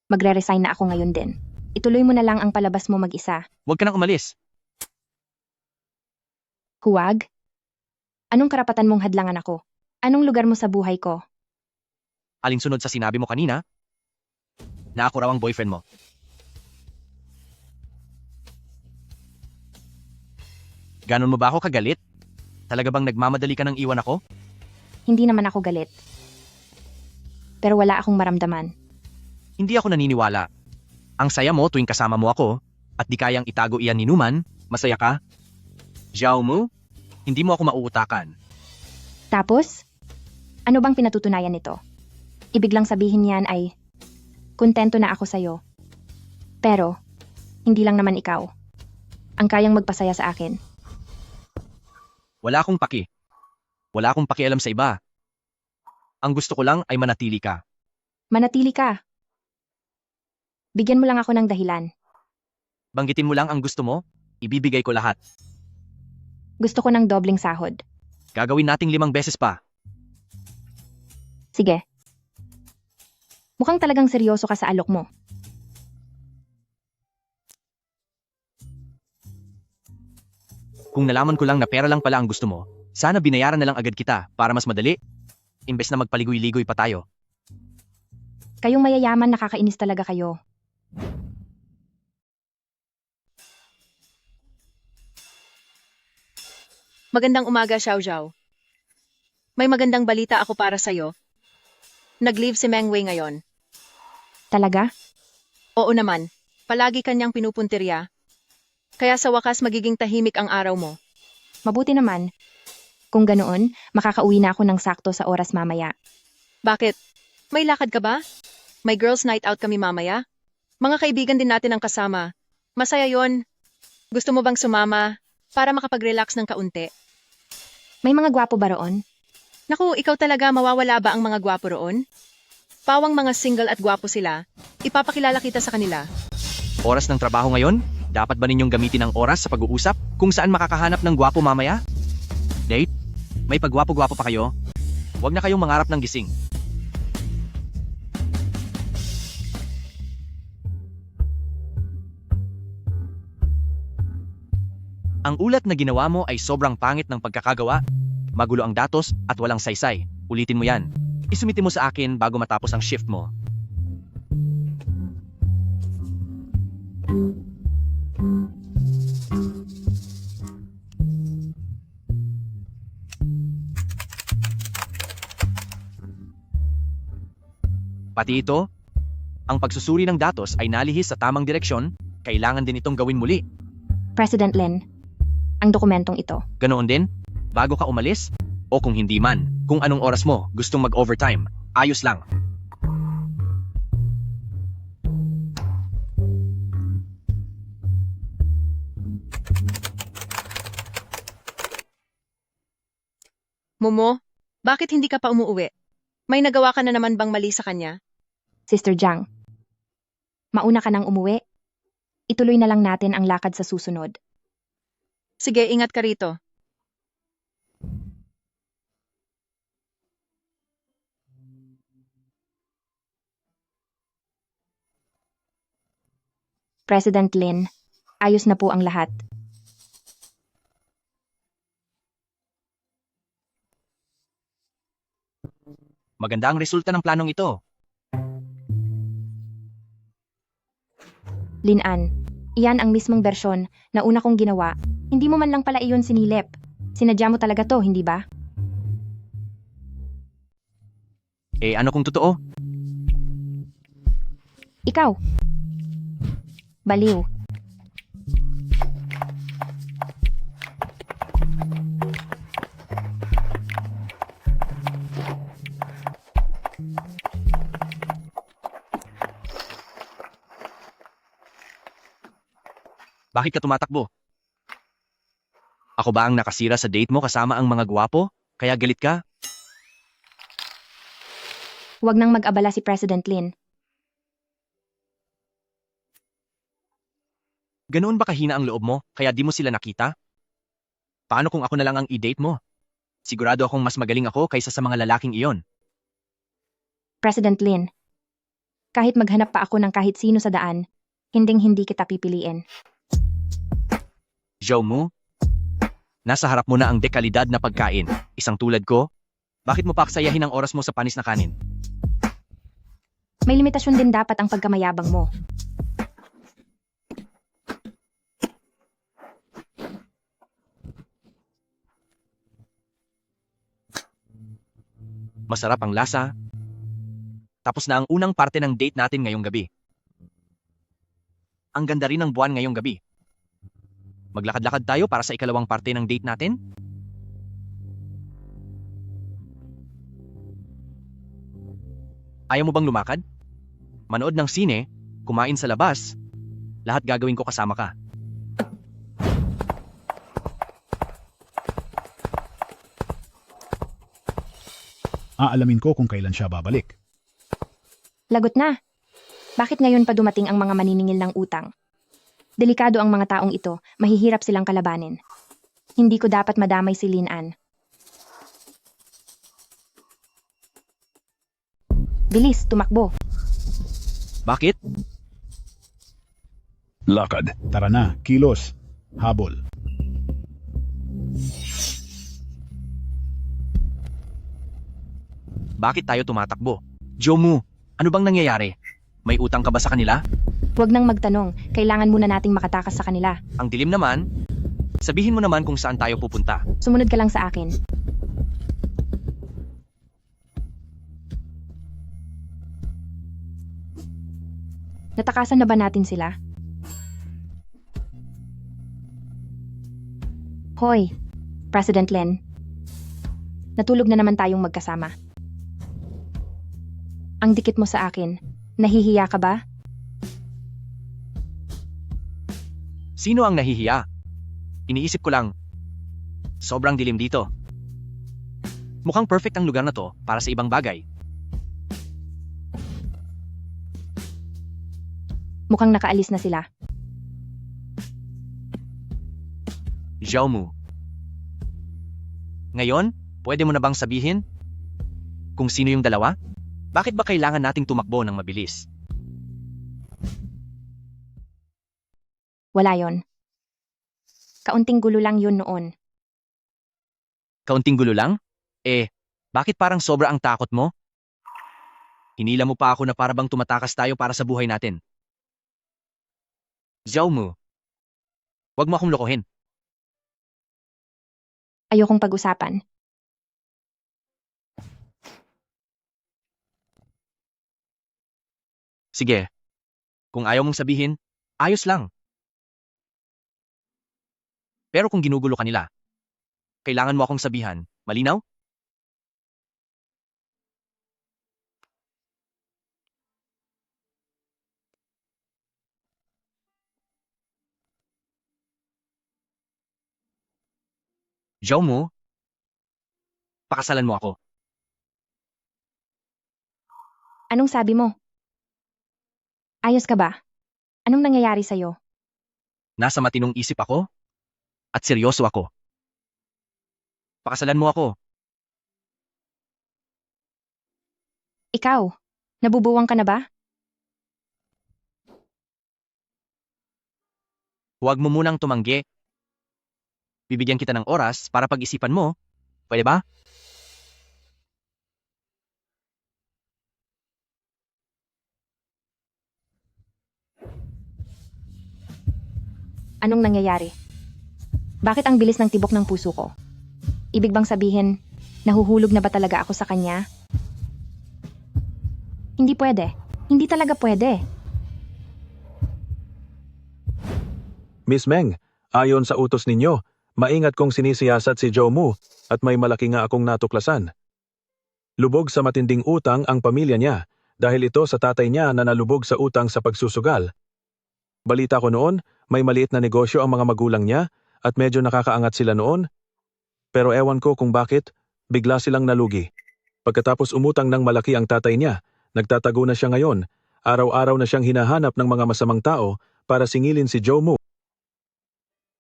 Magre-resign na ako ngayon din. Ituloy mo na lang ang palabas mo mag-isa. Huwag ka nang umalis. Huwag? Anong karapatan mong hadlangan ako? Anong lugar mo sa buhay ko? Alinsunod sa sinabi mo kanina, na ako raw ang boyfriend mo. Ganon mo ba ako kagalit? Talaga bang nagmamadali ka ng iwan ako? Hindi naman ako galit. Pero wala akong maramdaman. Hindi ako naniniwala. Ang saya mo tuwing kasama mo ako, at di kayang itago iyan ni Numan, masaya ka? Zhao Mu, hindi mo ako mauutakan. Tapos, ano bang pinatutunayan nito? Ibig lang sabihin niyan ay, kontento na ako sa'yo. Pero, hindi lang naman ikaw. Ang kayang magpasaya sa akin. Wala akong paki. Wala akong pakialam sa iba. Ang gusto ko lang ay manatili ka. Manatili ka. Bigyan mo lang ako ng dahilan. Banggitin mo lang ang gusto mo, ibibigay ko lahat. Gusto ko ng dobleng sahod. Gagawin nating 5 beses pa. Sige. Mukhang talagang seryoso ka sa alok mo. Kung nalaman ko lang na pera lang pala ang gusto mo, sana binayaran na lang agad kita para mas madali. Imbes na magpaligoy-ligoy pa tayo. Kayong mayayaman, nakakainis talaga kayo. Magandang umaga, Xiao Zhao. May magandang balita ako para sa'yo. Nag-leave si Meng Wei ngayon. Talaga? Oo naman, palagi kanyang pinupuntirya. Kaya sa wakas magiging tahimik ang araw mo. Mabuti naman. Kung ganoon, makakauwi na ako ng sakto sa oras mamaya. Bakit? May lakad ka ba? May girls night out kami mamaya? Mga kaibigan din natin ang kasama. Masaya yon. Gusto mo bang sumama para makapag-relax ng kaunti? May mga gwapo ba roon? Naku, ikaw talaga, mawawala ba ang mga gwapo roon? Pawang mga single at gwapo sila. Ipapakilala kita sa kanila. Oras ng trabaho ngayon? Dapat ba ninyong gamitin ang oras sa pag-uusap kung saan makakahanap ng gwapo mamaya? Date? May pagwapo-gwapo pa kayo? Huwag na kayong mangarap ng gising. Ang ulat na ginawa mo ay sobrang pangit ng pagkakagawa. Magulo ang datos at walang saysay. Ulitin mo yan. Isumiti mo sa akin bago matapos ang shift mo. Pati ito, ang pagsusuri ng datos ay nalihis sa tamang direksyon, kailangan din itong gawin muli. President Lin, ang dokumentong ito. Ganoon din, bago ka umalis, o kung hindi man, kung anong oras mo gustong mag-overtime, ayos lang. Momo, bakit hindi ka pa umuuwi? May nagawa ka na naman bang mali sa kanya? Sister Jiang, mauna ka nang umuwi. Ituloy na lang natin ang lakad sa susunod. Sige, ingat ka rito. President Lin, ayos na po ang lahat. Maganda ang resulta ng planong ito. Lin-an, iyan ang mismong bersyon na una kong ginawa. Hindi mo man lang pala iyon sinilip. Sinadya mo talaga to, hindi ba? Eh ano kung totoo? Ikaw. Baliw. Bakit ka tumatakbo? Ako ba ang nakasira sa date mo kasama ang mga gwapo? Kaya galit ka? Huwag nang mag-abala si President Lin. Ganoon ba kahina ang loob mo, kaya di mo sila nakita? Paano kung ako na lang ang i-date mo? Sigurado akong mas magaling ako kaysa sa mga lalaking iyon. President Lin, kahit maghanap pa ako ng kahit sino sa daan, hinding-hindi kita pipiliin. Zhao Mu, Nasa harap mo na ang dekalidad na pagkain. Isang tulad ko, bakit mo pa aksayahin ang oras mo sa panis na kanin? May limitasyon din dapat ang pagkamayabang mo. Masarap ang lasa. Tapos na ang unang parte ng date natin ngayong gabi. Ang ganda rin ng buwan ngayong gabi. Maglakad-lakad tayo para sa ikalawang parte ng date natin? Ayaw mo bang lumakad? Manood ng sine, kumain sa labas, lahat gagawin ko kasama ka. Aalamin ko kung kailan siya babalik. Lagot na. Bakit ngayon pa dumating ang mga maniningil ng utang? Delikado ang mga taong ito, mahihirap silang kalabanin. Hindi ko dapat madamay si Lin An. Bilis, tumakbo. Bakit? Lakad. Tara na, kilos. Habol. Bakit tayo tumatakbo? Jomu, ano bang nangyayari? May utang ka ba sa kanila? Huwag nang magtanong, kailangan muna nating makatakas sa kanila. Ang dilim naman. Sabihin mo naman kung saan tayo pupunta. Sumunod ka lang sa akin. Natakasan na ba natin sila? Hoy, President Len. Natulog na naman tayong magkasama. Ang dikit mo sa akin. Nahihiya ka ba? Sino ang nahihiya? Iniisip ko lang. Sobrang dilim dito. Mukhang perfect ang lugar na to para sa ibang bagay. Mukhang nakaalis na sila. Xiaomu. Ngayon, pwede mo na bang sabihin kung sino yung dalawa? Bakit ba kailangan nating tumakbo ng mabilis? Wala yon. Kaunting gulo lang yun noon. Kaunting gulo lang? Bakit parang sobra ang takot mo? Hinila mo pa ako na para bang tumatakas tayo para sa buhay natin. Xiaomu. Huwag mo akong lokohin. Ayokong pag-usapan. Sige. Kung ayaw mong sabihin, ayos lang. Pero kung ginugulo ka nila, kailangan mo akong sabihan. Malinaw? Xiaomu, pakasalan mo ako. Anong sabi mo? Ayos ka ba? Anong nangyayari sa'yo? Nasa matinong isip ako at seryoso ako. Pakasalan mo ako. Ikaw, nabubuwang ka na ba? Huwag mo munang tumanggi. Bibigyan kita ng oras para pag-isipan mo. Pwede ba? Anong nangyayari? Bakit ang bilis ng tibok ng puso ko? Ibig bang sabihin, nahuhulog na ba talaga ako sa kanya? Hindi pwede. Hindi talaga pwede. Miss Meng, ayon sa utos ninyo, maingat kong sinisiyasat si Jomu at may malaki nga akong natuklasan. Lubog sa matinding utang ang pamilya niya dahil ito sa tatay niya na nalubog sa utang sa pagsusugal. Balita ko noon, may maliit na negosyo ang mga magulang niya at medyo nakakaangat sila noon. Pero ewan ko kung bakit, bigla silang nalugi. Pagkatapos umutang ng malaki ang tatay niya, nagtatago na siya ngayon. Araw-araw na siyang hinahanap ng mga masamang tao para singilin si Jomu.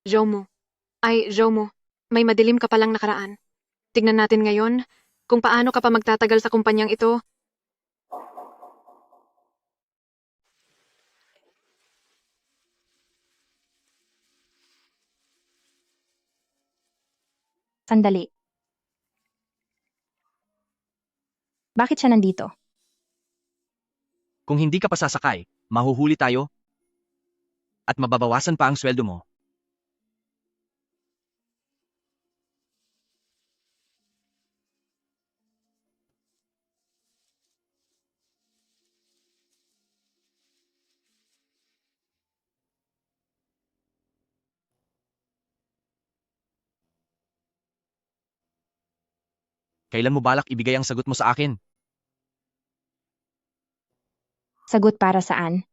Jomu, may madilim ka palang nakaraan. Tignan natin ngayon kung paano ka pa magtatagal sa kumpanyang ito. Sandali. Bakit siya nandito? Kung hindi ka pa sasakay, mahuhuli tayo at mababawasan pa ang sweldo mo. Kailan mo balak ibigay ang sagot mo sa akin? Sagot para saan?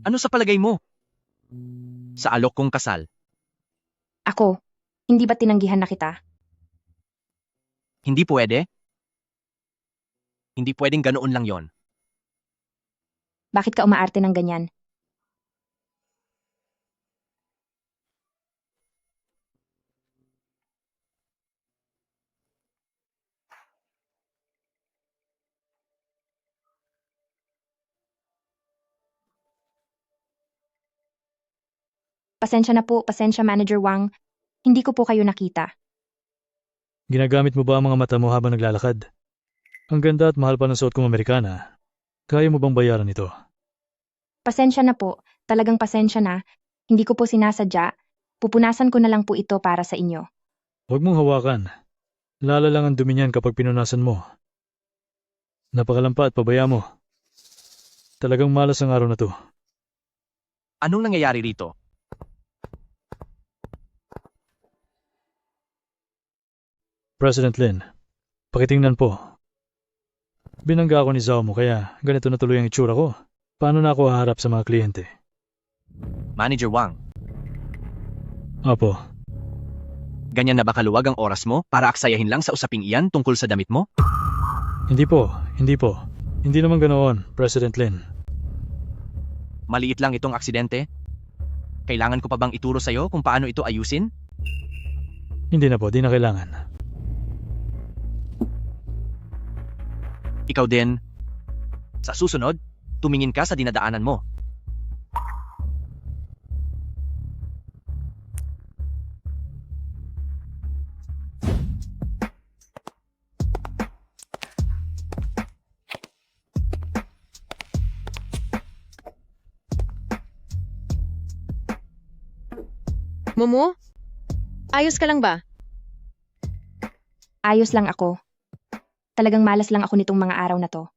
Ano sa palagay mo? Sa alok kong kasal. Ako, hindi ba tinanggihan na kita? Hindi pwede? Hindi pwedeng ganoon lang yon. Bakit ka umaarte ng ganyan? Pasensya na po, pasensya Manager Wang. Hindi ko po kayo nakita. Ginagamit mo ba ang mga mata mo habang naglalakad? Ang ganda at mahal pa ng suot kong Amerikana. Kaya mo bang bayaran ito? Pasensya na po, talagang pasensya na. Hindi ko po sinasadya. Pupunasan ko na lang po ito para sa inyo. Huwag mong hawakan. Lala lang ang dumi niyan kapag pinunasan mo. Napakalampa at pabaya mo. Talagang malas ang araw na to. Anong nangyayari rito? President Lin, pakitingnan po. Binangga ako ni Zhao mo kaya ganito na tuloy ang itsura ko. Paano na ako haharap sa mga kliyente? Manager Wang, Apo, ganyan na ba kaluwag ang oras mo para aksayahin lang sa usaping iyan tungkol sa damit mo? hindi po. Hindi naman ganoon, President Lin. Maliit lang itong aksidente? Kailangan ko pa bang ituro sa'yo kung paano ito ayusin? Hindi na po, di na kailangan. Ikaw din. Sa susunod, tumingin ka sa dinadaanan mo. Mumu? Ayos ka lang ba? Ayos lang ako. Talagang malas lang ako nitong mga araw na to.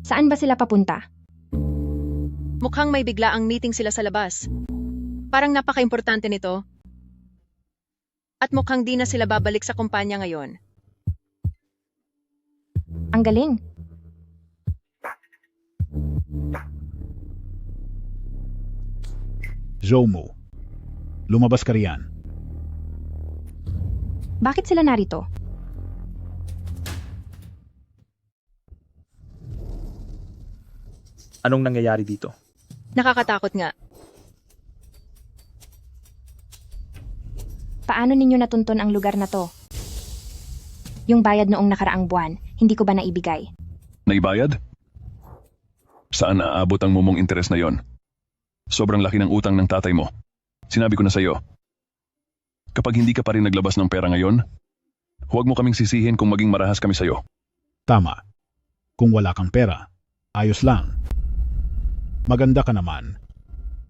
Saan ba sila papunta? Mukhang may bigla ang meeting sila sa labas. Parang napaka-importante nito. At mukhang di na sila babalik sa kumpanya ngayon. Ang galing. Zhou, lumabas ka riyan. Bakit sila narito? Anong nangyayari dito? Nakakatakot nga. Paano ninyo natuntun ang lugar na to? Yung bayad noong nakaraang buwan, hindi ko ba naibigay? Naibayad? Saan aabot ang mumong interes na yon? Sobrang laki ng utang ng tatay mo. Sinabi ko na sa'yo. Kapag hindi ka pa rin naglabas ng pera ngayon, huwag mo kaming sisihin kung maging marahas kami sa'yo. Tama. Kung wala kang pera, ayos lang. Maganda ka naman.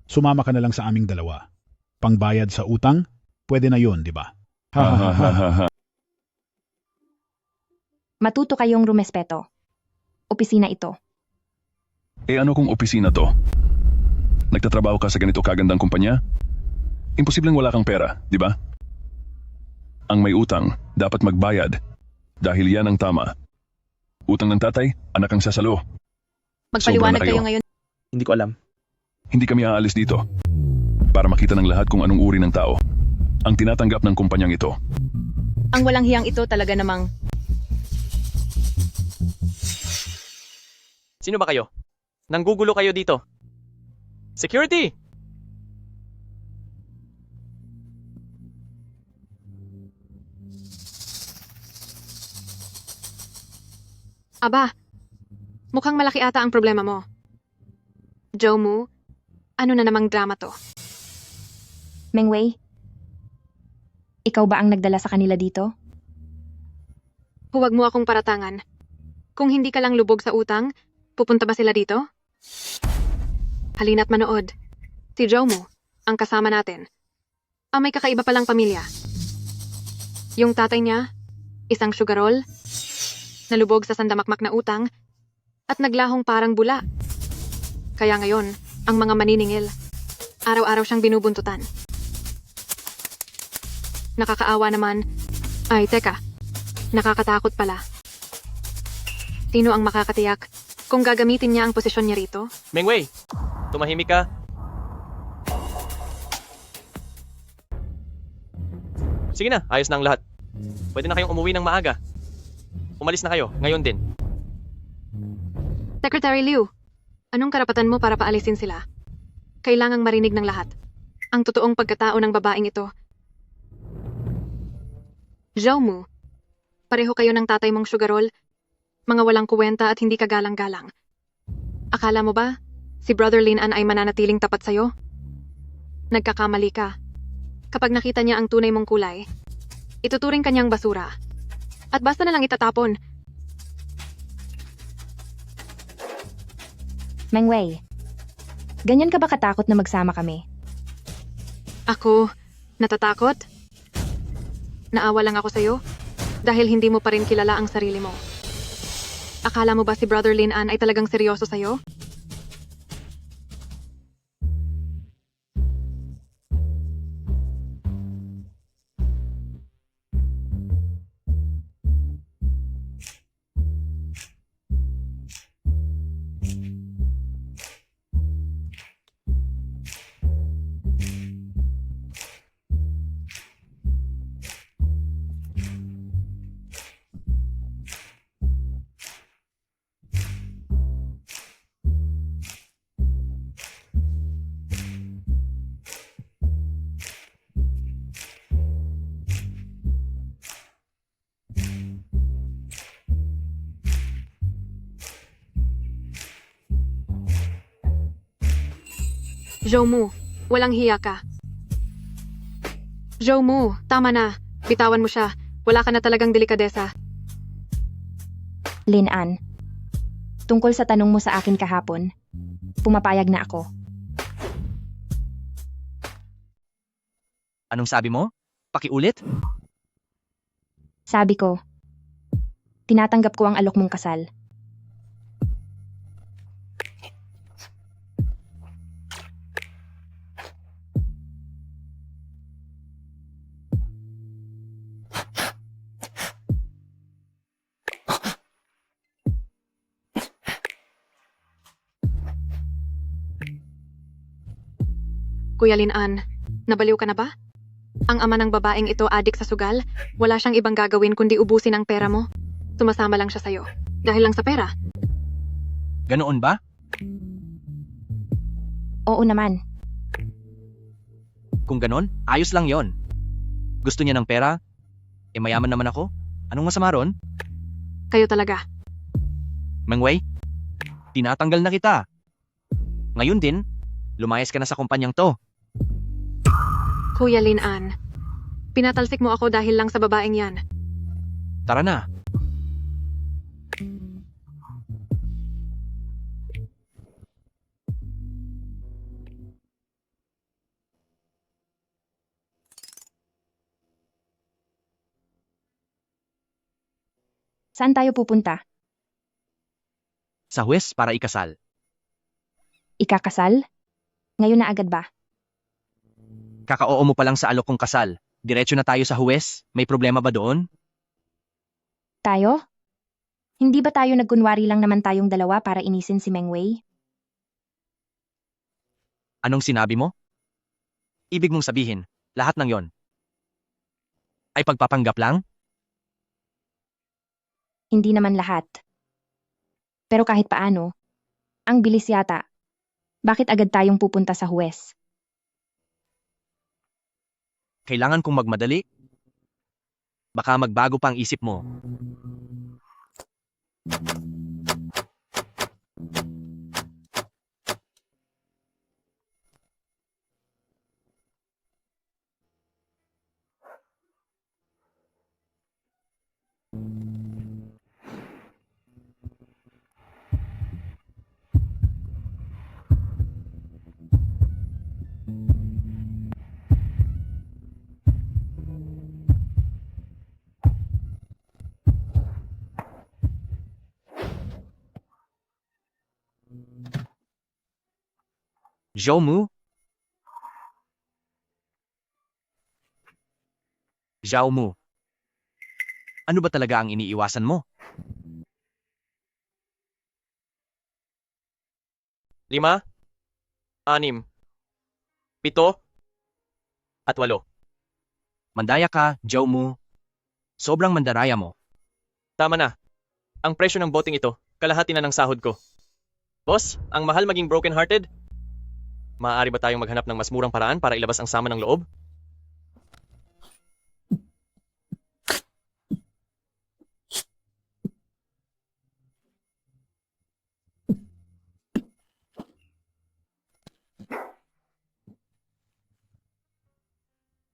Sumama ka na lang sa aming dalawa. Pangbayad sa utang, pwede na yun, di ba? Ha ha ha ha. Matuto kayong rumespeto. Opisina ito. Ano kung opisina to? Nagtatrabaho ka sa ganito kagandang kumpanya? Imposibleng wala kang pera, di ba? Ang may utang, dapat magbayad. Dahil yan ang tama. Utang ng tatay, anak ang sasalo. Magpaliwanag kayo ngayon. Hindi ko alam. Hindi kami aalis dito. Para makita ng lahat kung anong uri ng tao ang tinatanggap ng kumpanyang ito. Ang walang hiyang ito talaga namang. Sino ba kayo? Nanggugulo kayo dito. Security! Aba, mukhang malaki ata ang problema mo. Jomu, ano na namang drama to? Mengwei, ikaw ba ang nagdala sa kanila dito? Huwag mo akong paratangan. Kung hindi ka lang lubog sa utang, pupunta ba sila dito? Halina't manood. Si Jomu, ang kasama natin. May kakaiba palang pamilya. Yung tatay niya, isang sugarol, nalubog sa sandamakmak na utang, at naglahong parang bula. Kaya ngayon, ang mga maniningil, araw-araw siyang binubuntutan. Nakakaawa naman. Ay, teka. Nakakatakot pala. Sino ang makakatiyak kung gagamitin niya ang posisyon niya rito? Mengwei, tumahimik ka. Sige na, ayos na ang lahat. Pwede na kayong umuwi ng maaga. Umalis na kayo, ngayon din. Secretary Liu, anong karapatan mo para paalisin sila? Kailangang marinig ng lahat. Ang totoong pagkatao ng babaeng ito. Jomu, pareho kayo ng tatay mong sugarol, mga walang kuwenta at hindi kagalang-galang. Akala mo ba, si Brother Lin An ay mananatiling tapat sa'yo? Nagkakamali ka. Kapag nakita niya ang tunay mong kulay, ituturing kanyang basura. At basta na lang itatapon. Mengwei, ganyan ka ba katakot na magsama kami? Ako, natatakot? Naawa lang ako sa'yo dahil hindi mo pa rin kilala ang sarili mo. Akala mo ba si Brother Lin An ay talagang seryoso sa'yo? Jomu, walang hiya ka. Jomu, tama na. Bitawan mo siya. Wala ka na talagang delikadesa. Lin An, tungkol sa tanong mo sa akin kahapon, pumapayag na ako. Anong sabi mo? Pakiulit? Sabi ko, tinatanggap ko ang alok mong kasal. Kuya Lin An, nabaliw ka na ba? Ang ama ng babaeng ito adik sa sugal, wala siyang ibang gagawin kundi ubusin ang pera mo. Sumasama lang siya sa'yo. Dahil lang sa pera. Ganoon ba? Oo naman. Kung ganon, ayos lang yon. Gusto niya ng pera? Mayaman naman ako. Anong masama ron? Kayo talaga. Mengwei, tinatanggal na kita. Ngayon din, lumayas ka na sa kumpanyang to. Kuya Lin An, pinatalsik mo ako dahil lang sa babaeng yan. Tara na. Saan tayo pupunta? Sa huwes para ikasal. Ikakasal? Ngayon na agad ba? Kaka-oo mo pa lang sa alok kong kasal. Diretso na tayo sa huwes? May problema ba doon? Tayo? Hindi ba tayo nagkunwari lang naman tayong dalawa para inisin si Mengwei? Anong sinabi mo? Ibig mong sabihin, lahat ng yon ay pagpapanggap lang? Hindi naman lahat. Pero kahit paano, ang bilis yata. Bakit agad tayong pupunta sa huwes? Kailangan kong magmadali? Baka magbago pa ang isip mo. Zhou Mu, ano ba talaga ang iniiwasan mo? 5, 6, 7, at 8. Mandaya ka, Zhou Mu. Sobrang mandaraya mo. Tama na. Ang presyo ng boting ito, kalahati na ng sahod ko. Boss, ang mahal maging broken-hearted? Maaari ba tayong maghanap ng mas murang paraan para ilabas ang sama ng loob?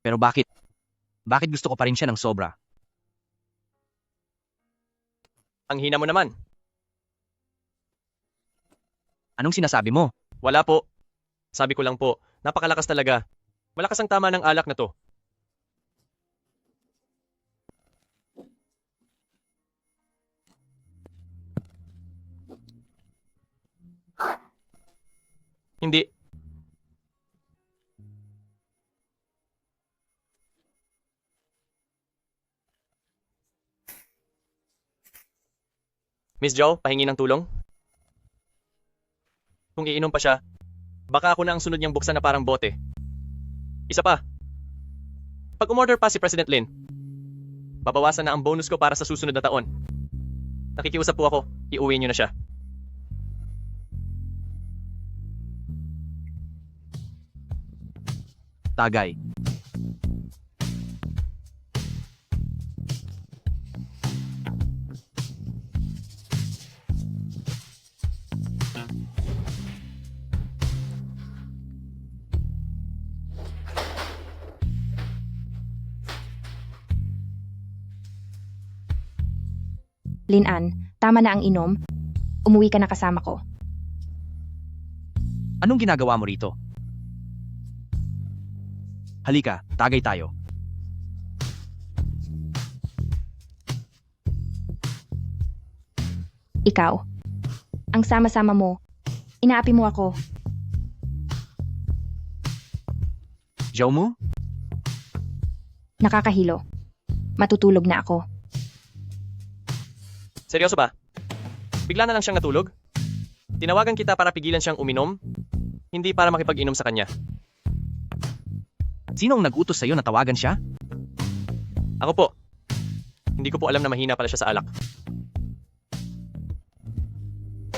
Pero bakit? Bakit gusto ko pa rin siya ng sobra? Ang hina mo naman. Anong sinasabi mo? Wala po. Sabi ko lang po, napakalakas talaga. Malakas ang tama ng alak na to. Hindi. Miss Joe, pahingi ng tulong? Kung iinom pa siya, baka ako na ang sunod niyang buksan na parang bote. Isa pa. Pag umorder pa si President Lin, babawasan na ang bonus ko para sa susunod na taon. Nakikiusap po ako, iuwi niyo na siya. Tagay. Lin-an, tama na ang inom. Umuwi ka na kasama ko. Anong ginagawa mo rito? Halika, tagay tayo. Ikaw. Ang sama-sama mo. Inaapi mo ako. Zhou Mu? Nakakahilo. Matutulog na ako. Seryoso ba? Bigla na lang siyang natulog? Tinawagan kita para pigilan siyang uminom, hindi para makipag-inom sa kanya. Sino ang nag-utos sa'yo na tawagan siya? Ako po. Hindi ko po alam na mahina pala siya sa alak.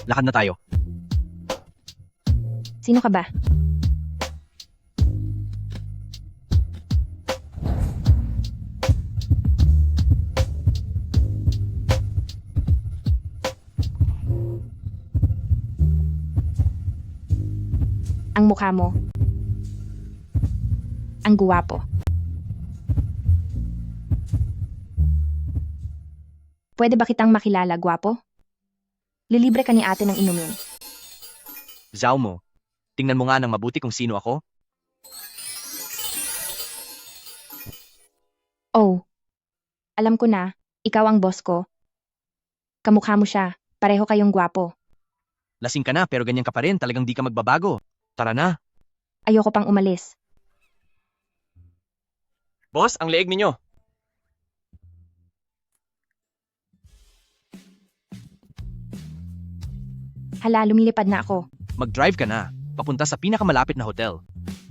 Lakad na tayo. Sino ka ba? Ang mukha mo. Ang guwapo. Pwede ba kitang makilala, guwapo? Lilibre ka ni ate ng inumin. Zhou Mu, tingnan mo nga ng mabuti kung sino ako. Oh. Alam ko na, ikaw ang boss ko. Kamukha mo siya, pareho kayong guwapo. Lasing ka na pero ganyan ka pa rin, talagang di ka magbabago. Tara na. Ayoko pang umalis. Boss, ang leeg ninyo. Hala, lumilipad na ako. Mag-drive ka na, papunta sa pinakamalapit na hotel.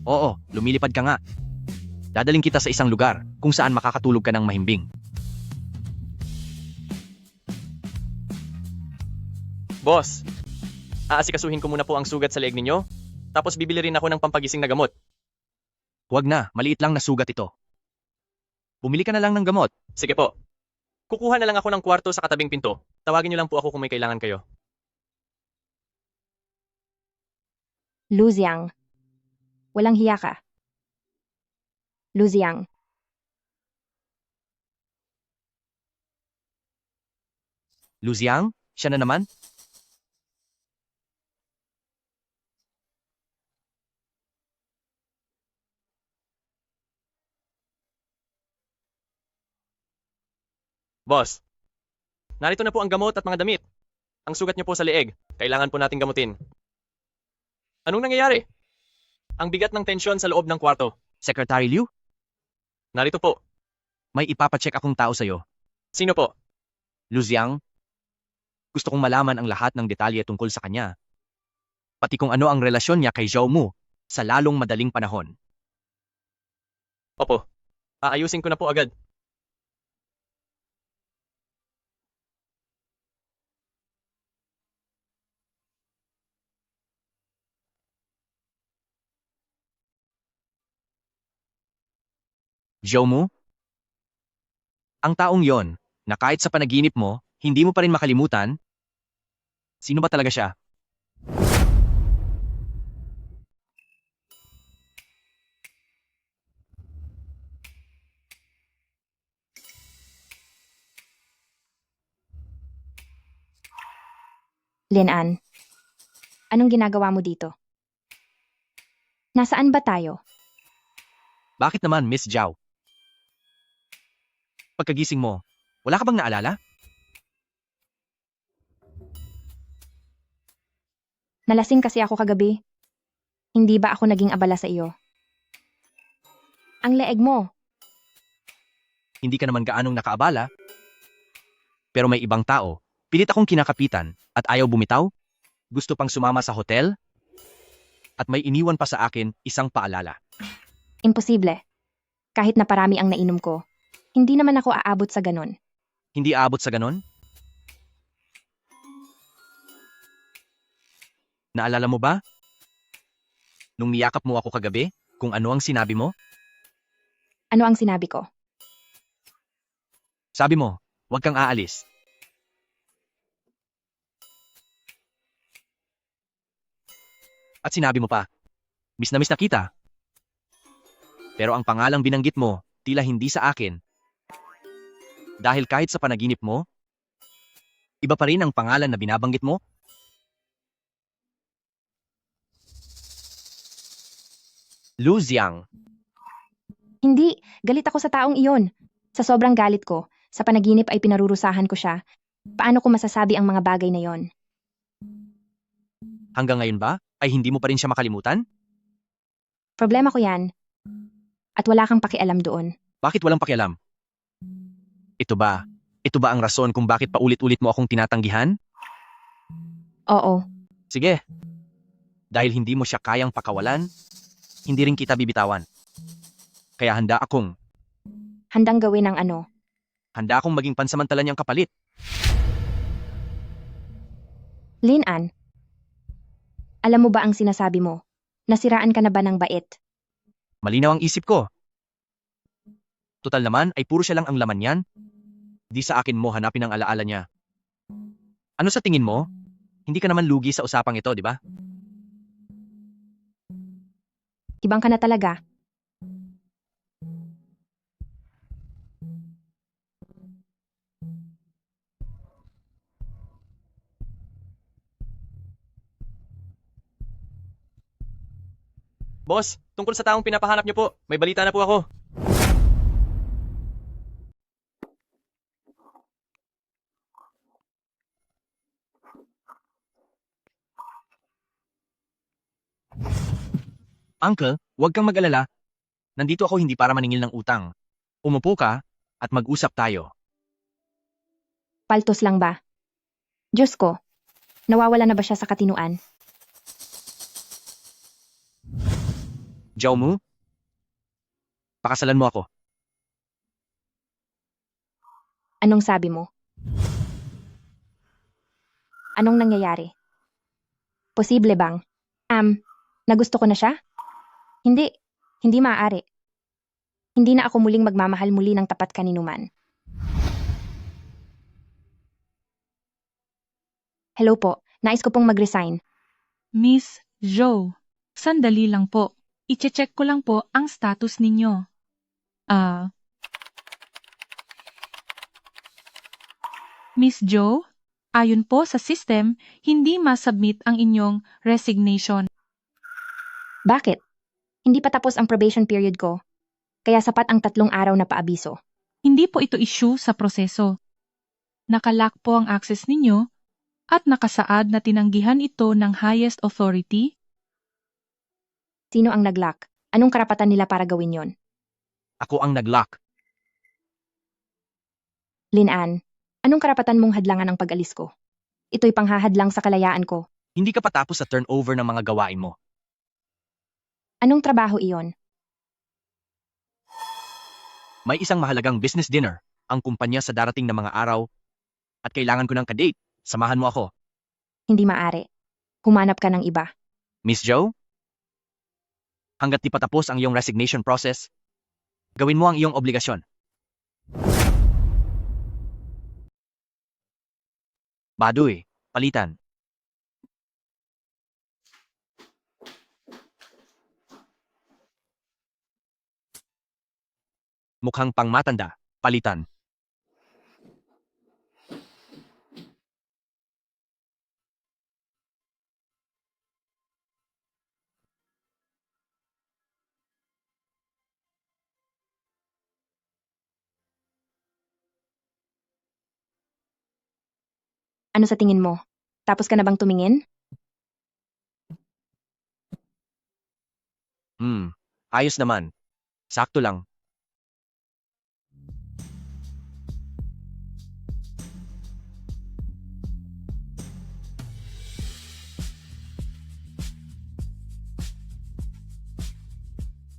Oo, lumilipad ka nga. Dadaling kita sa isang lugar kung saan makakatulog ka ng mahimbing. Boss, aasikasuhin ko muna po ang sugat sa leeg ninyo, tapos bibili rin ako ng pampagising na gamot. Huwag na, maliit lang na sugat ito. Bumili ka na lang ng gamot. Sige po. Kukuha na lang ako ng kwarto sa katabing pinto. Tawagin niyo lang po ako kung may kailangan kayo. Luziang. Walang hiya ka. Luziang. Luziang? Siya na naman? Boss, narito na po ang gamot at mga damit. Ang sugat niyo po sa leeg, kailangan po nating gamutin. Anong nangyayari? Ang bigat ng tensyon sa loob ng kwarto. Secretary Liu, Narito po. may ipapacheck akong tao sa'yo. Sino po? Lu Xiang, gusto kong malaman ang lahat ng detalye tungkol sa kanya. Pati kung ano ang relasyon niya kay Zhao Mu sa lalong madaling panahon. Opo. Aayusin ko na po agad. Zhao Mu? Ang taong yon, na kahit sa panaginip mo, hindi mo pa rin makalimutan? Sino ba talaga siya? Lian, anong ginagawa mo dito? Nasaan ba tayo? Bakit naman, Miss Zhao? Pagkagising mo, wala ka bang naalala? Nalasing kasi ako kagabi. Hindi ba ako naging abala sa iyo? Ang leeg mo. Hindi ka naman gaanong nakaabala. Pero may ibang tao, pilit akong kinakapitan at ayaw bumitaw, gusto pang sumama sa hotel, at may iniwan pa sa akin isang paalala. Imposible. Kahit na parami ang nainom ko, hindi naman ako aabot sa ganon. Hindi aabot sa ganon? Naalala mo ba? Nung niyakap mo ako kagabi, kung ano ang sinabi mo? Ano ang sinabi ko? Sabi mo, huwag kang aalis. At sinabi mo pa, miss na kita. Pero ang pangalang binanggit mo, tila hindi sa akin. Dahil kahit sa panaginip mo, iba pa rin ang pangalan na binabanggit mo? Lu Xiang. Hindi, galit ako sa taong iyon. Sa sobrang galit ko, sa panaginip ay pinarurusahan ko siya. Paano ko masasabi ang mga bagay na yon? Hanggang ngayon ba, ay hindi mo pa rin siya makalimutan? Problema ko yan. At wala kang pakialam doon. Bakit walang pakialam? Ito ba ang rason kung bakit paulit-ulit mo akong tinatanggihan? Oo. Sige. Dahil hindi mo siya kayang pakawalan, hindi rin kita bibitawan. Kaya Handang gawin ang ano? handa akong maging pansamantala niyang kapalit. Lian, alam mo ba ang sinasabi mo? Nasiraan ka na ba ng bait? Malinaw ang isip ko. Total naman ay puro siya lang ang laman niyan. Di sa akin mo hanapin ang alaala niya. Ano sa tingin mo? Hindi ka naman lugi sa usapang ito, di ba? Ibang ka na talaga. Boss, tungkol sa taong pinapahanap niyo po, may balita na po ako. Uncle, huwag kang mag-alala. Nandito ako hindi para maningil ng utang. Umupo ka at mag-usap tayo. Paltos lang ba? Diyos ko, nawawala na ba siya sa katinuan? Zhao Mu? Pakasalan mo ako. Anong sabi mo? Anong nangyayari? Posible bang? Nagusto ko na siya? Hindi maaari. Hindi na ako muling magmamahal muli ng tapat kaninuman. Hello po, nais ko pong mag-resign. Miss Zhou, sandali lang po. I-check ko lang po ang status ninyo. Miss Zhou, ayon po sa system, hindi masubmit ang inyong resignation. Bakit? Hindi pa tapos ang probation period ko. Kaya sapat ang 3 araw na paabiso. Hindi po ito issue sa proseso. Nakalock po ang access ninyo at nakasaad na tinanggihan ito ng highest authority. Sino ang nag-lock? Anong karapatan nila para gawin yon? Ako ang nag-lock. Lin-An, anong karapatan mong hadlangan ang pag-alis ko? Ito'y panghahadlang sa kalayaan ko. Hindi ka patapos sa turnover ng mga gawain mo. Anong trabaho iyon? May isang mahalagang business dinner ang kumpanya sa darating na mga araw at kailangan ko ng kadate. Samahan mo ako. Hindi maaari. Humanap ka ng iba. Miss Joe? Hanggat di pa tapos ang iyong resignation process, gawin mo ang iyong obligasyon. Baduy, palitan. Mukhang pangmatanda, palitan. Ano sa tingin mo? Tapos ka na bang tumingin? Ayos naman. Sakto lang.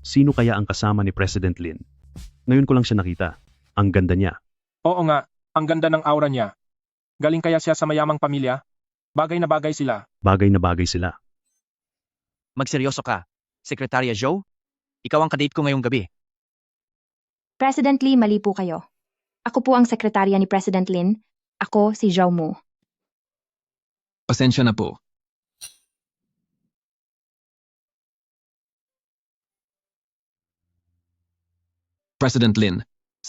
Sino kaya ang kasama ni President Lin? Ngayon ko lang siya nakita. Ang ganda niya. Oo nga, ang ganda ng aura niya. Galing kaya siya sa mayamang pamilya? Bagay na bagay sila. Bagay na bagay sila. Magseryoso ka. Sekretarya Joe, ikaw ang kadate ko ngayong gabi. President Lee, mali po kayo. Ako po ang sekretarya ni President Lin. Ako si Zhao Mu. Pasensya na po. President Lin,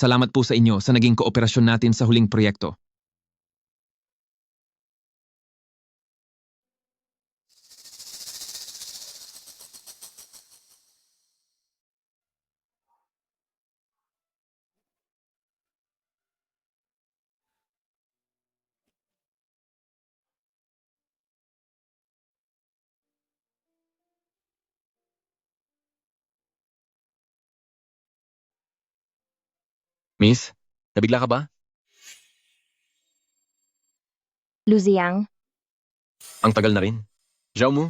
salamat po sa inyo sa naging kooperasyon natin sa huling proyekto. Miss, nabigla ka ba? Luziang, Ang tagal na rin. Zhao Mu,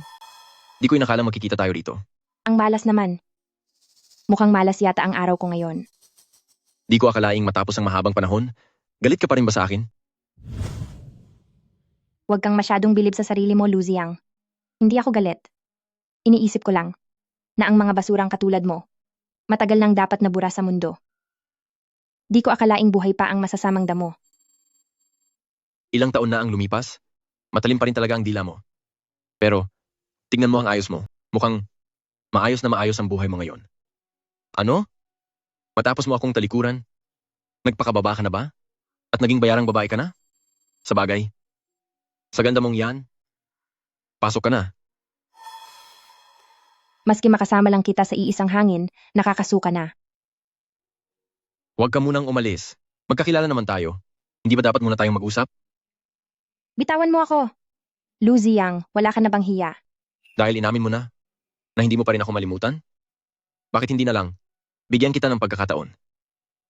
di ko inakalang magkikita tayo rito. ang malas naman. Mukhang malas yata ang araw ko ngayon. Di ko akalaing matapos ang mahabang panahon, galit ka pa rin ba sa akin? Huwag kang masyadong bilib sa sarili mo, Luziang. Hindi ako galit. Iniisip ko lang na ang mga basurang katulad mo, matagal nang dapat nabura sa mundo. Di ko akalaing buhay pa ang masasamang damo. Ilang taon na ang lumipas, matalim pa rin talaga ang dila mo. Pero, tingnan mo ang ayos mo. Mukhang maayos na maayos ang buhay mo ngayon. Ano? Matapos mo akong talikuran, nagpakababa ka na ba? At naging bayarang babae ka na? Sa bagay, sa ganda mong yan, pasok ka na. Maski makasama lang kita sa iisang hangin, nakakasuka na. Huwag ka munang umalis. Magkakilala naman tayo. Hindi ba dapat muna tayong mag-usap? Bitawan mo ako. Luziang, wala ka na bang hiya? Dahil inamin mo na hindi mo pa rin ako malimutan? Bakit hindi na lang? Bigyan kita ng pagkakataon.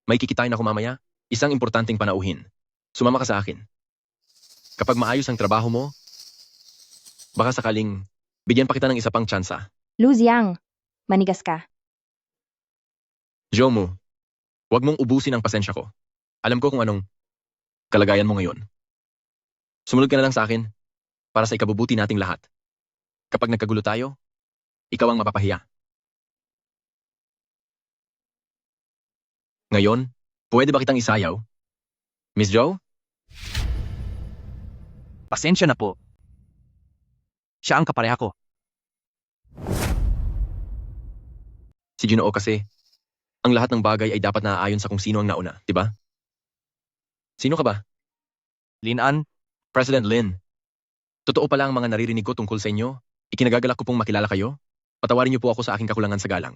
May kikitain ako mamaya, isang importanteng panauhin. Sumama ka sa akin. Kapag maayos ang trabaho mo, baka sakaling bigyan pa kita ng isa pang tsansa. Luziang, manigas ka. Zhao Mu, huwag mong ubusin ang pasensya ko. Alam ko kung anong kalagayan mo ngayon. Sumunod ka na lang sa akin para sa ikabubuti nating lahat. Kapag nagkagulo tayo, ikaw ang mapapahiya. Ngayon, pwede ba kitang isayaw? Miss Joe? Pasensya na po. Siya ang kapareha ko. Si Junoo kasi, ang lahat ng bagay ay dapat naaayon sa kung sino ang nauna, di ba? Sino ka ba? Lin-An, President Lin. Totoo pala ang mga naririnig ko tungkol sa inyo. Ikinagagalak ko pong makilala kayo. Patawarin niyo po ako sa aking kakulangan sa galang.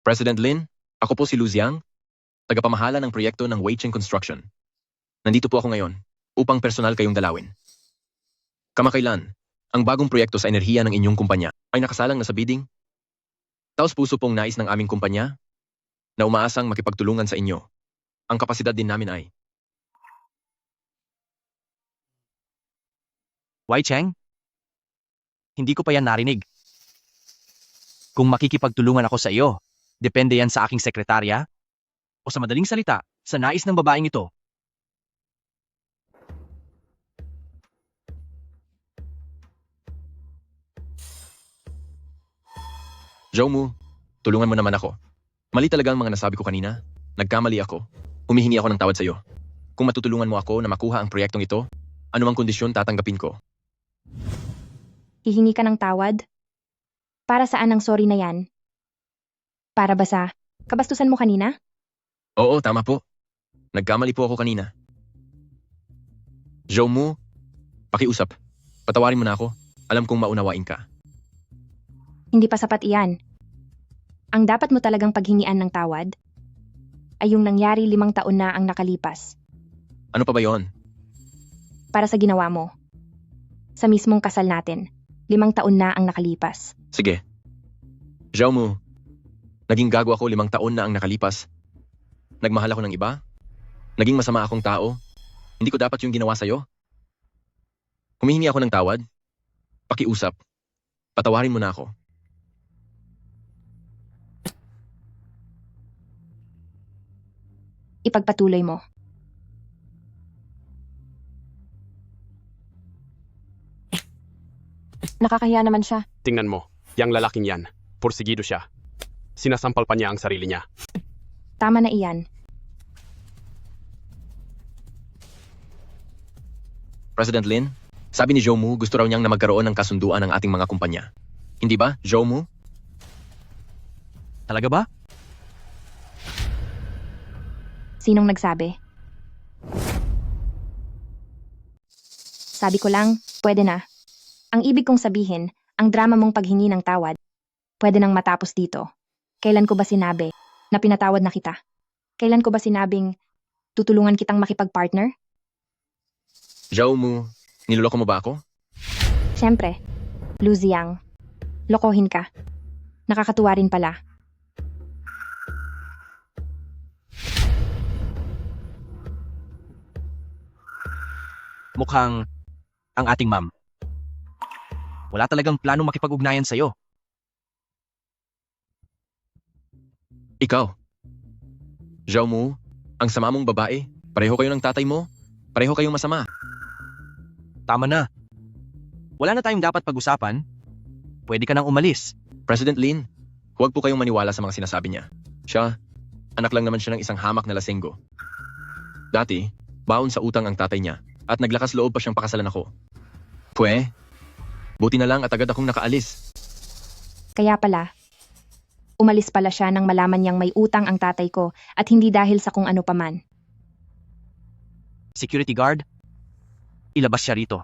President Lin, ako po si Luziang, tagapamahala ng proyekto ng Weicheng Construction. Nandito po ako ngayon upang personal kayong dalawin. Kamakailan, ang bagong proyekto sa enerhiya ng inyong kumpanya ay nakasalang na sa bidding Taos-puso pong nais ng aming kumpanya na umaasang makipagtulungan sa inyo. Ang kapasidad din namin ay Wai Cheng? Hindi ko pa yan narinig. Kung makikipagtulungan ako sa iyo, depende yan sa aking sekretarya? O sa madaling salita, sa nais ng babaeng ito? Jomu, tulungan mo naman ako. Mali talaga ang mga nasabi ko kanina. Nagkamali ako. Humihingi ako ng tawad sa iyo. Kung matutulungan mo ako na makuha ang proyektong ito, anumang kondisyon tatanggapin ko. Hihingi ka ng tawad? Para saan ang sorry na yan? Para ba sa kabastusan mo kanina? Oo, tama po. Nagkamali po ako kanina. Jomu, pakiusap. Patawarin mo na ako. Alam kong maunawain ka. Hindi pa sapat iyan. Ang dapat mo talagang paghingian ng tawad ay yung nangyari 5 taon na ang nakalipas. Ano pa ba yon? Para sa ginawa mo. Sa mismong kasal natin, 5 taon na ang nakalipas. Sige. Jomu, naging gago ako 5 taon na ang nakalipas. Nagmahal ako ng iba. Naging masama akong tao. Hindi ko dapat yung ginawa sa'yo. Humihingi ako ng tawad. Pakiusap. Patawarin mo na ako. Ipagpatuloy mo. Nakakahiya naman siya. Tingnan mo, yang lalaking yan. Porsigido siya. Sinasampal pa niya ang sarili niya. Tama na iyan. President Lin, sabi ni Jomu gusto raw niyang na magkaroon ng kasunduan ng ating mga kumpanya. Hindi ba, Jomu? Talaga ba? Sinong nagsabi? Sabi ko lang, pwede na. Ang ibig kong sabihin, ang drama mong paghingi ng tawad, pwede nang matapos dito. Kailan ko ba sinabi na pinatawad na kita? Kailan ko ba sinabing tutulungan kitang makipag-partner? Jomu, niloloko mo ba ako? Siyempre, Lu Ziyang. Lokohin ka. Nakakatuwa rin pala. Mukhang ang ating ma'am. Wala talagang planong makipag-ugnayan sa'yo. Ikaw. Jomu, ang sama mong babae. Pareho kayo ng tatay mo. Pareho kayong masama. Tama na. Wala na tayong dapat pag-usapan. Pwede ka nang umalis. President Lin, huwag po kayong maniwala sa mga sinasabi niya. Siya, anak lang naman siya ng isang hamak na lasenggo. Dati, baon sa utang ang tatay niya at naglakas loob pa siyang pakasalan ako. Buti na lang at agad akong nakaalis. Kaya pala, umalis pala siya nang malaman niyang may utang ang tatay ko at hindi dahil sa kung ano paman. Security guard, ilabas siya rito.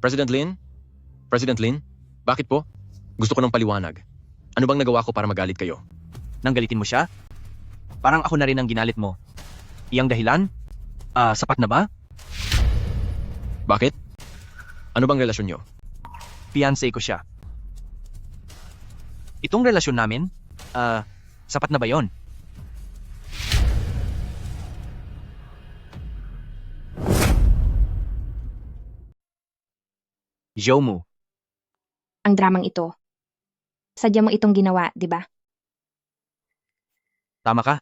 President Lin, bakit po? Gusto ko ng paliwanag. Ano bang nagawa ko para magalit kayo? Nang galitin mo siya? Parang ako na rin ang ginalit mo. Iyang dahilan? Sapat na ba? Bakit? Ano bang relasyon niyo? Fiancé ko siya. Itong relasyon namin? Sapat na ba yon? Jomu. Ang dramang ito. Sadya mo itong ginawa, di ba? Tama ka.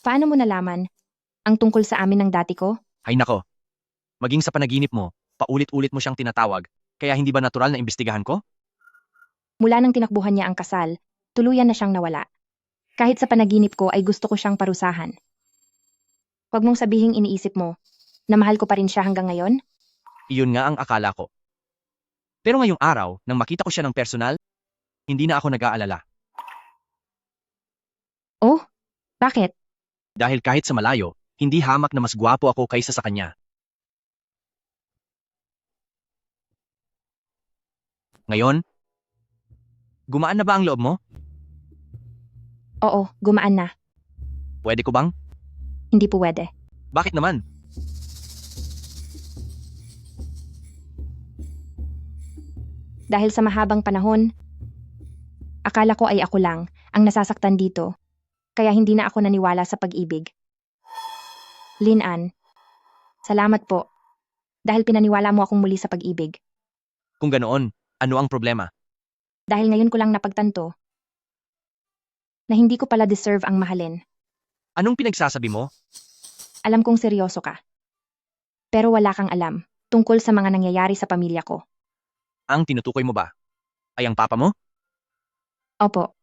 Paano mo nalaman ang tungkol sa amin ng dati ko? Ay nako. Maging sa panaginip mo, paulit-ulit mo siyang tinatawag, kaya hindi ba natural na imbestigahan ko? Mula nang tinakbuhan niya ang kasal, tuluyan na siyang nawala. Kahit sa panaginip ko ay gusto ko siyang parusahan. Huwag mong sabihing iniisip mo na mahal ko pa rin siya hanggang ngayon? Iyon nga ang akala ko. Pero ngayong araw, nang makita ko siya ng personal, hindi na ako nag-aalala. Oh? Bakit? Dahil kahit sa malayo, hindi hamak na mas gwapo ako kaysa sa kanya. Ngayon, gumaan na ba ang loob mo? Oo, gumaan na. Pwede ko bang? Hindi pwede. Bakit naman? Dahil sa mahabang panahon, akala ko ay ako lang ang nasasaktan dito, kaya hindi na ako naniwala sa pag-ibig. Lin-An, salamat po. Dahil pinaniwala mo akong muli sa pag-ibig. Kung ganoon, ano ang problema? Dahil ngayon ko lang napagtanto na hindi ko pala deserve ang mahalin. Anong pinagsasabi mo? Alam kong seryoso ka. Pero wala kang alam tungkol sa mga nangyayari sa pamilya ko. Ang tinutukoy mo ba? Ay ang papa mo? Opo,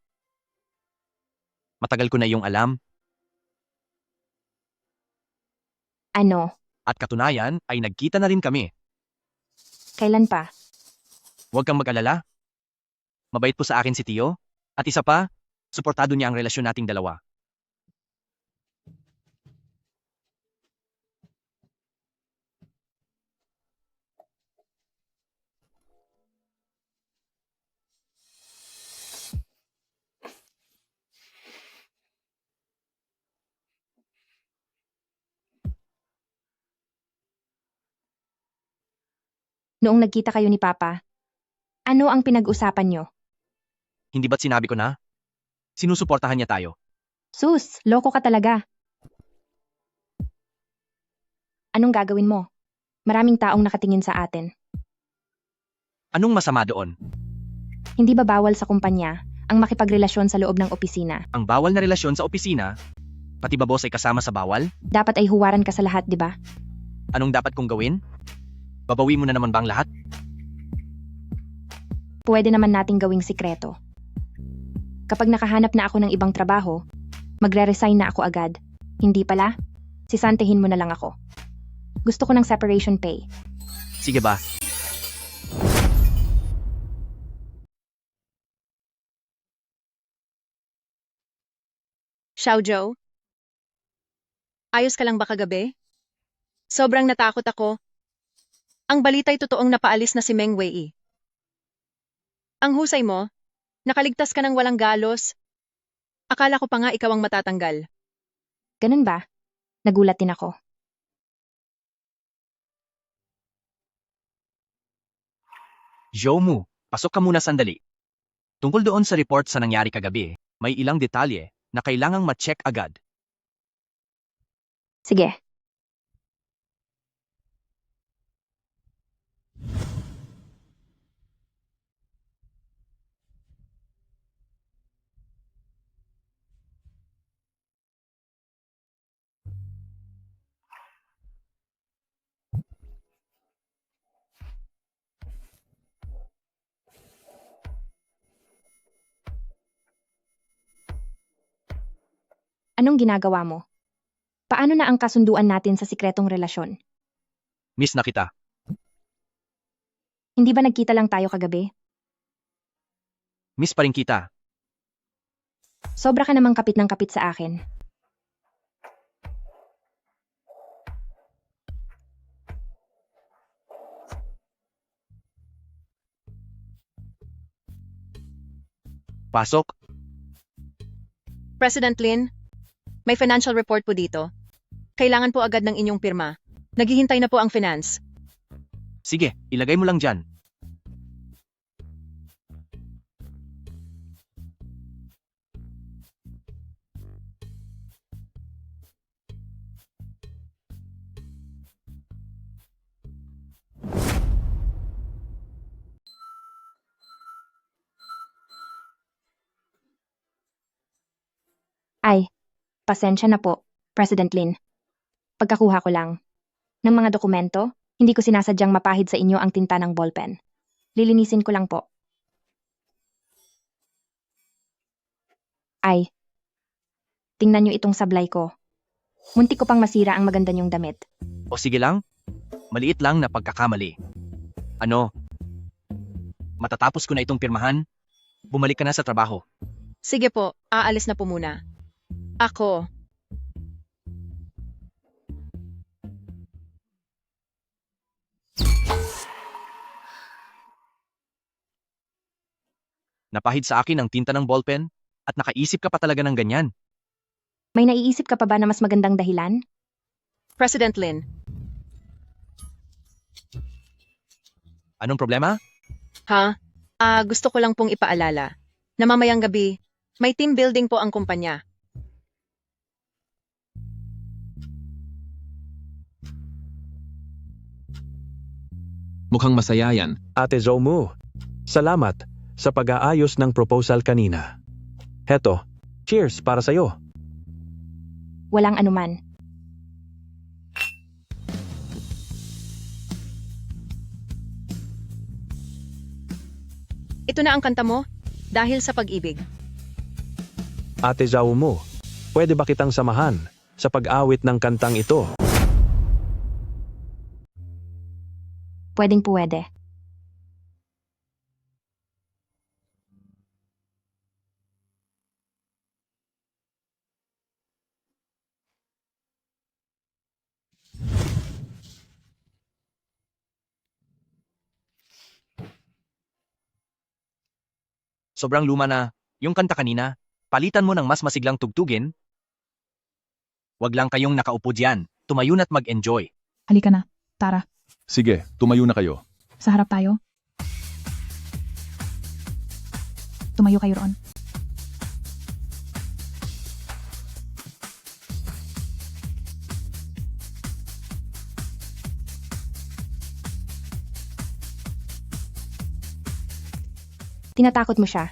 Matagal ko na iyong alam. ano, At katunayan ay nagkita na rin kami. kailan pa? Huwag kang mag-alala. Mabait po sa akin si Tio. At isa pa, suportado niya ang relasyon nating dalawa. Noong nagkita kayo ni Papa, ano ang pinag-usapan nyo? Hindi ba't sinabi ko na? Sinusuportahan niya tayo. Sus, loko ka talaga. Anong gagawin mo? Maraming taong nakatingin sa atin. Anong masama doon? Hindi ba bawal sa kumpanya ang makipagrelasyon sa loob ng opisina? Ang bawal na relasyon sa opisina, pati ba boss ay kasama sa bawal? Dapat ay huwaran ka sa lahat, di ba? Anong dapat kong gawin? Babawi mo na naman ba ang lahat? Pwede naman nating gawing sikreto. Kapag nakahanap na ako ng ibang trabaho, magre-resign na ako agad. Hindi pala? Sisantehin mo na lang ako. Gusto ko ng separation pay. Sige ba? Xiaojo? Ayos ka lang ba kagabi? Sobrang natakot ako. Ang balita'y totoong napaalis na si Meng Wei. Ang husay mo, nakaligtas ka ng walang galos. Akala ko pa nga ikaw ang matatanggal. Ganun ba? Nagulat din ako. Jomu, pasok ka muna sandali. Tungkol doon sa report sa nangyari kagabi, may ilang detalye na kailangang ma-check agad. Sige. Anong ginagawa mo? Paano na ang kasunduan natin sa sikretong relasyon? Miss na kita. Hindi ba nagkita lang tayo kagabi? Miss pa rin kita. Sobra ka namang kapit ng kapit sa akin. Pasok. President Lin, may financial report po dito. Kailangan po agad ng inyong pirma. Naghihintay na po ang finance. Sige, ilagay mo lang dyan. Ay, pasensya na po, President Lin. Pagkakuha ko lang ng mga dokumento, hindi ko sinasadyang mapahid sa inyo ang tinta ng ballpen. Lilinisin ko lang po. Ay, tingnan nyo itong sablay ko. Muntik ko pang masira ang maganda niyong damit. O sige lang, maliit lang na pagkakamali. Ano? Matatapos ko na itong pirmahan, bumalik ka na sa trabaho. Sige po, aalis na po muna. Ako. Napahid sa akin ang tinta ng ballpen at nakaisip ka pa talaga ng ganyan. May naiisip ka pa ba na mas magandang dahilan? President Lin. Anong problema? Ha? Gusto ko lang pong ipaalala na mamayang gabi, may team building po ang kumpanya. Mukhang masaya yan. Ate Zoumu, salamat sa pag-aayos ng proposal kanina. Heto, cheers para sa'yo. Walang anuman. Ito na ang kanta mo dahil sa pag-ibig. Ate Zoumu, pwede ba kitang samahan sa pag-awit ng kantang ito? Pwedeng pwede. Sobrang luma na. Yung kanta kanina, palitan mo ng mas masiglang tugtugin. Wag lang kayong nakaupo diyan. Tumayo na't mag-enjoy. Halika na, Tara. Sige, tumayo na kayo. Sa harap tayo. Tumayo kayo roon. Tinatakot mo siya.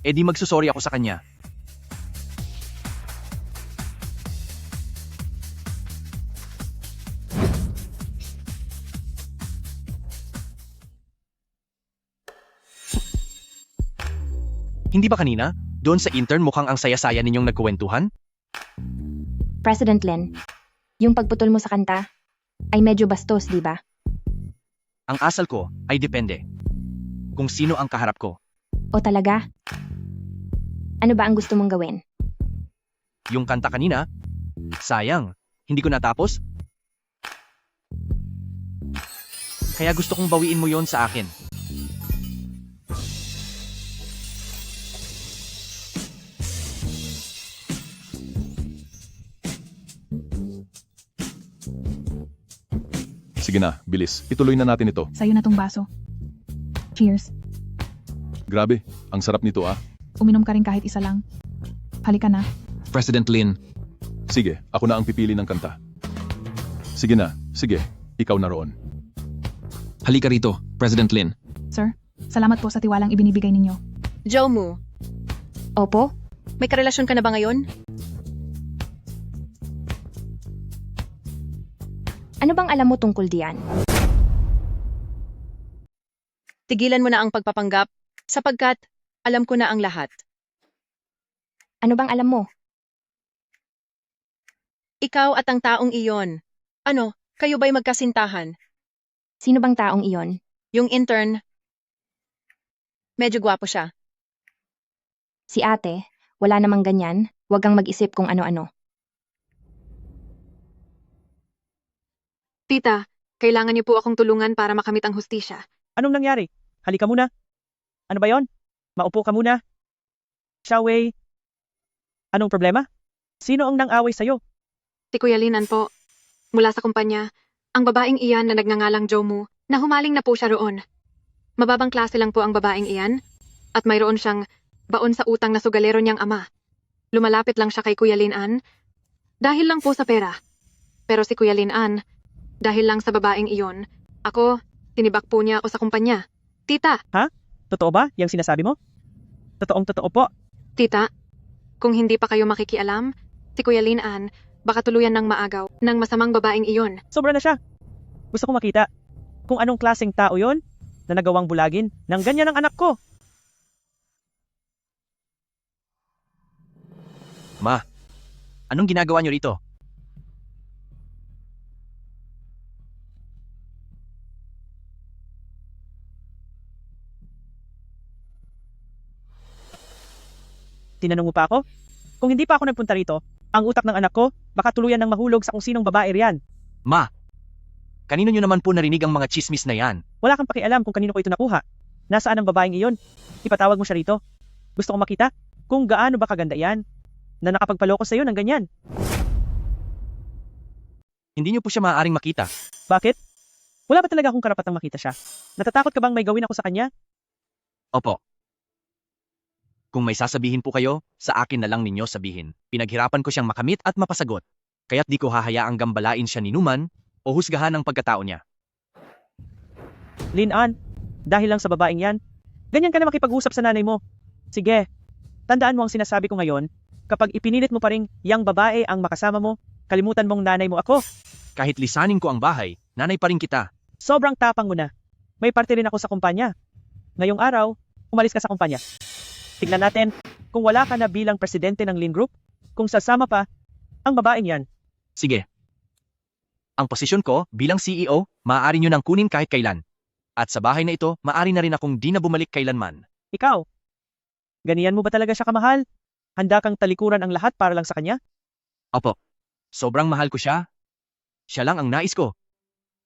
Eh di magsusorry ako sa kanya. Hindi ba kanina? Doon sa intern mukhang ang saya-saya ninyong nagkuwentuhan? President Lin, yung pagputol mo sa kanta ay medyo bastos, di ba? Ang asal ko ay depende. Kung sino ang kaharap ko. O talaga? Ano ba ang gusto mong gawin? Yung kanta kanina, sayang, hindi ko natapos. Kaya gusto kong bawiin mo yon sa akin. Sige na, bilis. Ituloy na natin ito. Sa'yo na tong baso. Cheers. Grabe, ang sarap nito ah. Uminom ka rin kahit isa lang. Halika na. President Lin, Sige, ako na ang pipili ng kanta. Sige na, sige, ikaw na roon. halika rito, President Lin. Sir, salamat po sa tiwalang ibinibigay ninyo. Zoumu, Opo? may karelasyon ka na ba ngayon? Ano bang alam mo tungkol diyan? Tigilan mo na ang pagpapanggap sapagkat alam ko na ang lahat. Ano bang alam mo? Ikaw at ang taong iyon. Ano, kayo ba'y magkasintahan? Sino bang taong iyon? Yung intern. Medyo gwapo siya. Si ate, wala namang ganyan. Huwag kang mag-isip kung ano-ano. Tita, kailangan niyo po akong tulungan para makamit ang hustisya. Anong nangyari? Halika muna. Ano ba yon? Maupo ka muna. Xiaowei. Anong problema? Sino ang nang-away sa'yo? Si Kuya Linan po. Mula sa kumpanya, ang babaeng iyan na nagngangalang Zoumu, na humaling na po siya roon. Mababang klase lang po ang babaeng iyan, at mayroon siyang baon sa utang na sugalero niyang ama. Lumalapit lang siya kay Kuya Linan, dahil lang po sa pera. Pero si Kuya Linan, dahil lang sa babaeng iyon, ako, tinibak po niya ako sa kumpanya. Tita! Ha? Totoo ba yung sinasabi mo? Totoong-totoo po. Tita, kung hindi pa kayo makikialam, si Kuya Linan, baka tuluyan ng maagaw ng masamang babaeng iyon. Sobra na siya. Gusto ko makita kung anong klaseng tao yon na nagawang bulagin ng ganyan ang anak ko. Ma, anong ginagawa niyo rito? Tinanong mo pa ako? Kung hindi pa ako nagpunta rito, ang utak ng anak ko, baka tuluyan ng mahulog sa kung sinong babae riyan. Ma, kanino niyo naman po narinig ang mga chismis na yan? Wala kang pakialam kung kanino ko ito nakuha. Nasaan ang babaeng iyon? Ipatawag mo siya rito. Gusto ko makita kung gaano ba kaganda yan na nakapagpaloko sa iyo ng ganyan. Hindi niyo po siya maaaring makita. Bakit? Wala ba talaga akong karapatang makita siya? Natatakot ka bang may gawin ako sa kanya? Opo. Kung may sasabihin po kayo, sa akin na lang ninyo sabihin. Pinaghirapan ko siyang makamit at mapasagot. Kaya't di ko hahayaang gambalain siya ni Numan o husgahan ang pagkatao niya. Lin-An, dahil lang sa babaeng yan, ganyan ka na makipag-usap sa nanay mo. Sige, tandaan mo ang sinasabi ko ngayon, kapag ipinilit mo pa ring yang babae ang makasama mo, kalimutan mong nanay mo ako. Kahit lisanin ko ang bahay, nanay pa rin kita. Sobrang tapang mo na. May parte rin ako sa kumpanya. Ngayong araw, umalis ka sa kumpanya. Tignan natin kung wala ka na bilang presidente ng Lin Group, kung sasama pa ang babaeng yan. Sige. Ang posisyon ko bilang CEO, maaari nyo nang kunin kahit kailan. At sa bahay na ito, maaari na rin akong di na bumalik kailanman. Ikaw, ganiyan mo ba talaga siya kamahal? Handa kang talikuran ang lahat para lang sa kanya? Opo. Sobrang mahal ko siya. Siya lang ang nais ko.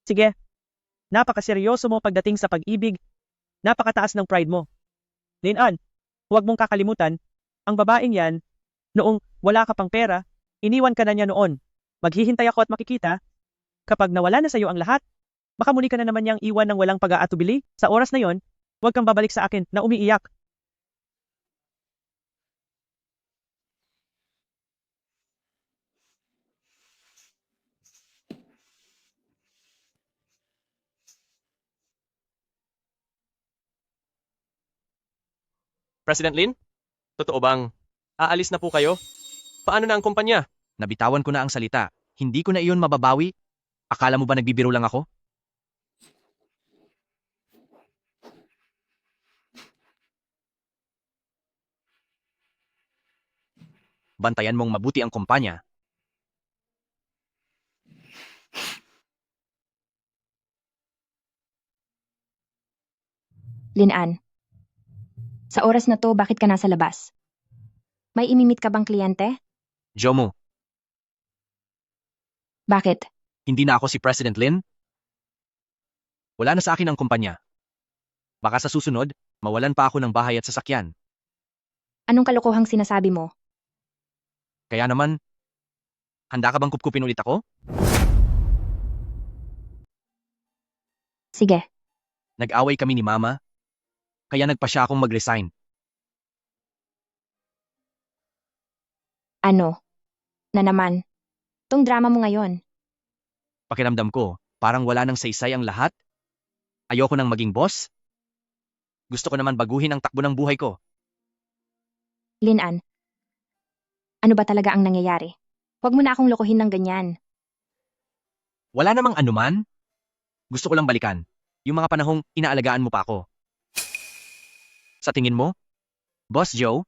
Sige, napakaseryoso mo pagdating sa pag-ibig, napakataas ng pride mo. Lin-An, huwag mong kakalimutan, ang babaeng yan, noong wala ka pang pera, iniwan ka na niya noon. Maghihintay ako at makikita, kapag nawala na sa iyo ang lahat, baka muli ka na naman niyang iwan ng walang pag-aatubili. Sa oras na yon, huwag kang babalik sa akin na umiiyak. President Lin? Totoo bang aalis na po kayo? Paano na ang kumpanya? Nabitawan ko na ang salita. Hindi ko na iyon mababawi. Akala mo ba nagbibiro lang ako? Bantayan mong mabuti ang kumpanya. Lin-An, sa oras na to, bakit ka nasa labas? May imimit ka bang kliyente? Jomo, Bakit? hindi na ako si President Lin. Wala na sa akin ang kumpanya. Baka sa susunod, mawalan pa ako ng bahay at sasakyan. Anong kalokohang sinasabi mo? Kaya naman, handa ka bang kupkupin ulit ako? Sige. Nag-away kami ni Mama, kaya nagpa siya akong mag-resign. Ano? Na naman? Tong drama mo ngayon. Pakiramdam ko, parang wala nang saysay ang lahat. Ayoko nang maging boss. Gusto ko naman baguhin ang takbo ng buhay ko. Lin-An, ano ba talaga ang nangyayari? Huwag mo na akong lokohin ng ganyan. Wala namang anuman. Gusto ko lang balikan. Yung mga panahong inaalagaan mo pa ako. Sa tingin mo, Boss Joe,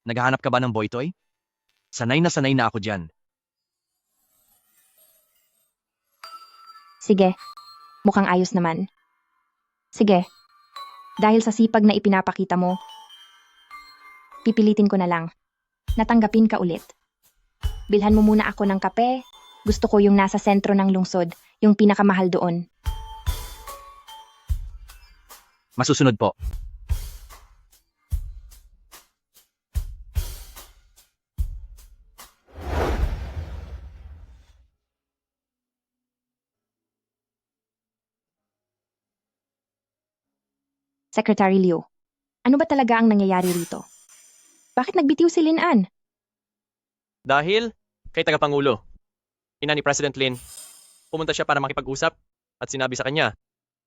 naghahanap ka ba ng boytoy? Sanay na ako dyan. Sige, mukhang ayos naman. Sige, dahil sa sipag na ipinapakita mo, pipilitin ko na lang. Natanggapin ka ulit. Bilhan mo muna ako ng kape. Gusto ko yung nasa sentro ng lungsod, yung pinakamahal doon. Masusunod po. Secretary Liu, ano ba talaga ang nangyayari rito? Bakit nagbitiw si Lin-An? Dahil kay Tagapangulo, ina ni President Lin, pumunta siya para makipag-usap at sinabi sa kanya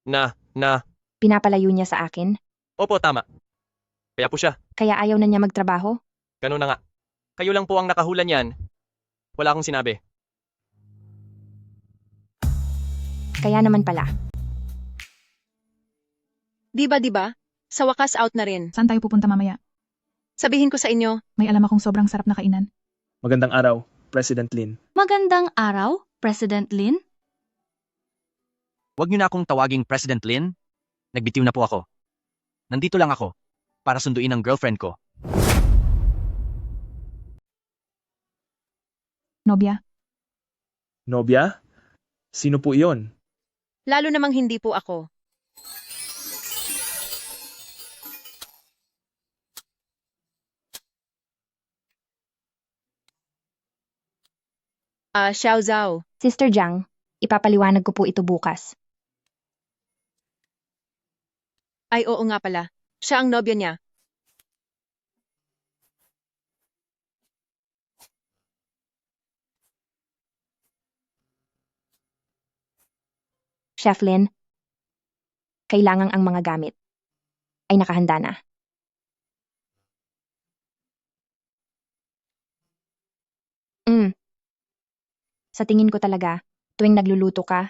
na Pinapalayo niya sa akin? opo, tama. Kaya po siya. Kaya ayaw na niya magtrabaho? Ganun na nga. Kayo lang po ang nakahula niyan. Wala akong sinabi. Kaya naman pala. Di ba? Sa wakas out na rin. Saan tayo pupunta mamaya? Sabihin ko sa inyo, May alam akong sobrang sarap na kainan. Magandang araw, President Lin. Magandang araw, President Lin. Huwag niyo na akong tawaging President Lin. Nagbitiw na po ako. Nandito lang ako para sunduin ang girlfriend ko. Nobya? Nobya? Sino po iyon? lalo namang hindi po ako. Xiao Zhao. Sister Jiang, ipapaliwanag ko po ito bukas. Ay oo nga pala. Siya ang nobya niya. Chef Lin, kailangang ang mga gamit ay nakahanda na. Sa tingin ko talaga, tuwing nagluluto ka,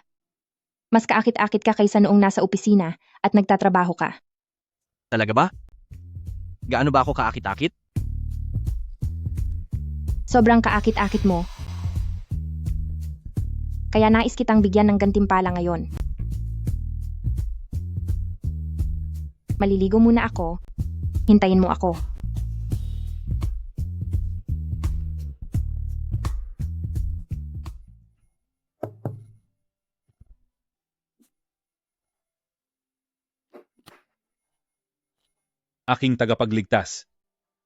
mas kaakit-akit ka kaysa noong nasa opisina at nagtatrabaho ka. Talaga ba? Gaano ba ako kaakit-akit? Sobrang kaakit-akit mo. Kaya nais kitang bigyan ng gantimpala ngayon. Maliligo muna ako. Hintayin mo ako. Aking tagapagligtas.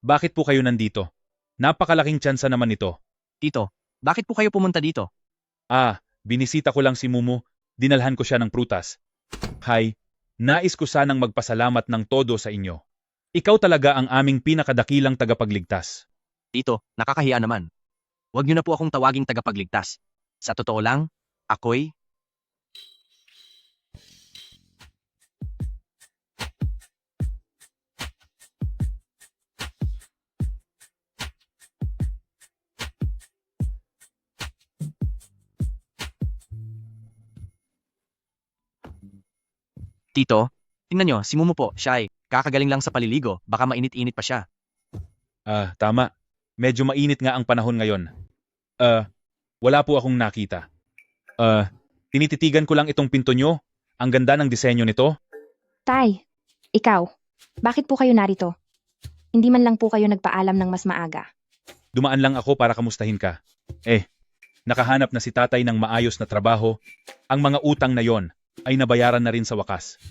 Bakit po kayo nandito? Napakalaking tsansa naman ito. Tito, bakit po kayo pumunta dito? Binisita ko lang si Mumu, dinalhan ko siya ng prutas. Hay, nais ko sanang magpasalamat ng todo sa inyo. Ikaw talaga ang aming pinakadakilang tagapagligtas. Tito, nakakahiya naman. Huwag niyo na po akong tawaging tagapagligtas. Sa totoo lang, ako'y... Tito, tingnan nyo, si Mumu po, siya ay kakagaling lang sa paliligo, baka mainit-init pa siya. Tama. Medyo mainit nga ang panahon ngayon. Wala po akong nakita. Tinititigan ko lang itong pinto nyo. Ang ganda ng disenyo nito. Tay, ikaw, bakit po kayo narito? Hindi man lang po kayo nagpaalam ng mas maaga. Dumaan lang ako para kamustahin ka. Nakahanap na si tatay ng maayos na trabaho. Ang mga utang na yon ay nabayaran na rin sa wakas.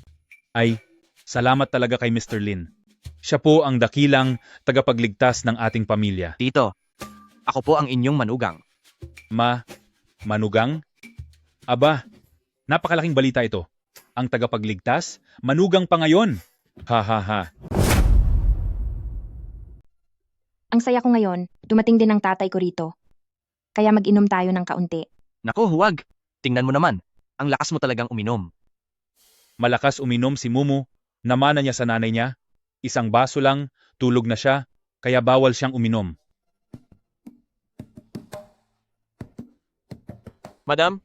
Salamat talaga kay Mr. Lin. Siya po ang dakilang tagapagligtas ng ating pamilya. Tito, ako po ang inyong manugang. Manugang? Aba, napakalaking balita ito. Ang tagapagligtas, manugang pa ngayon. Ha. Ang saya ko ngayon, dumating din ang tatay ko rito. Kaya mag-inom tayo ng kaunti. Nako, huwag. Tingnan mo naman. Ang lakas mo talagang uminom. Malakas uminom si Mumu. Namana niya sa nanay niya. Isang baso lang, tulog na siya, kaya bawal siyang uminom. Madam,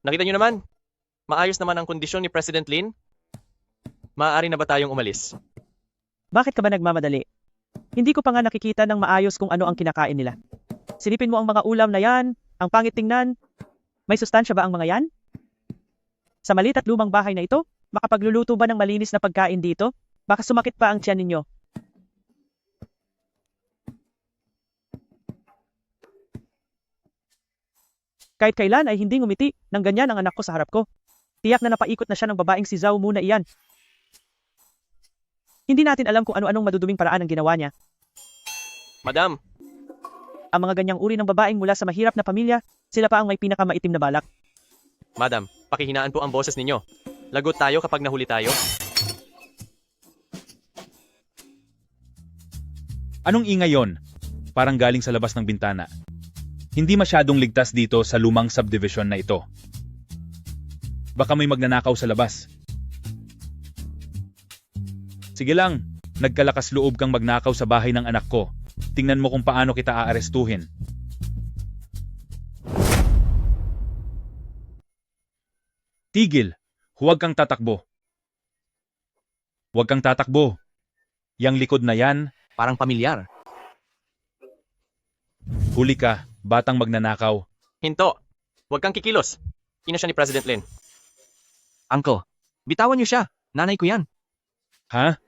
nakita niyo naman. Maayos naman ang kondisyon ni President Lin. Maaari na ba tayong umalis? Bakit ka ba nagmamadali? Hindi ko pa nga nakikita ng maayos kung ano ang kinakain nila. Silipin mo ang mga ulam na yan, ang pangit tingnan. May sustansya ba ang mga yan? Sa maliit at lumang bahay na ito, makapagluluto ba ng malinis na pagkain dito? Baka sumakit pa ang tiyan ninyo. Kahit kailan ay hindi ngumiti ng ganyan ang anak ko sa harap ko. Tiyak na napaikot na siya ng babaeng si Zhao muna iyan. Hindi natin alam kung ano-anong maduduming paraan ang ginawa niya. Madam, ang mga ganyang uri ng babaeng mula sa mahirap na pamilya, sila pa ang may pinakamaitim na balak. Madam, pakihinaan po ang boses ninyo. Lagot tayo kapag nahuli tayo. Anong ingay yon? Parang galing sa labas ng bintana. Hindi masyadong ligtas dito sa lumang subdivision na ito. Baka may magnanakaw sa labas. Sige lang, nagkalakas loob kang magnakaw sa bahay ng anak ko. Tingnan mo kung paano kita aarestuhin. Tigil! Huwag kang tatakbo. Huwag kang tatakbo. Yang likod na yan, parang pamilyar. Huli ka, batang magnanakaw. Hinto! Huwag kang kikilos. Ina siya ni President Lin. Uncle, bitawan niyo siya. Nanay ko yan. Ha?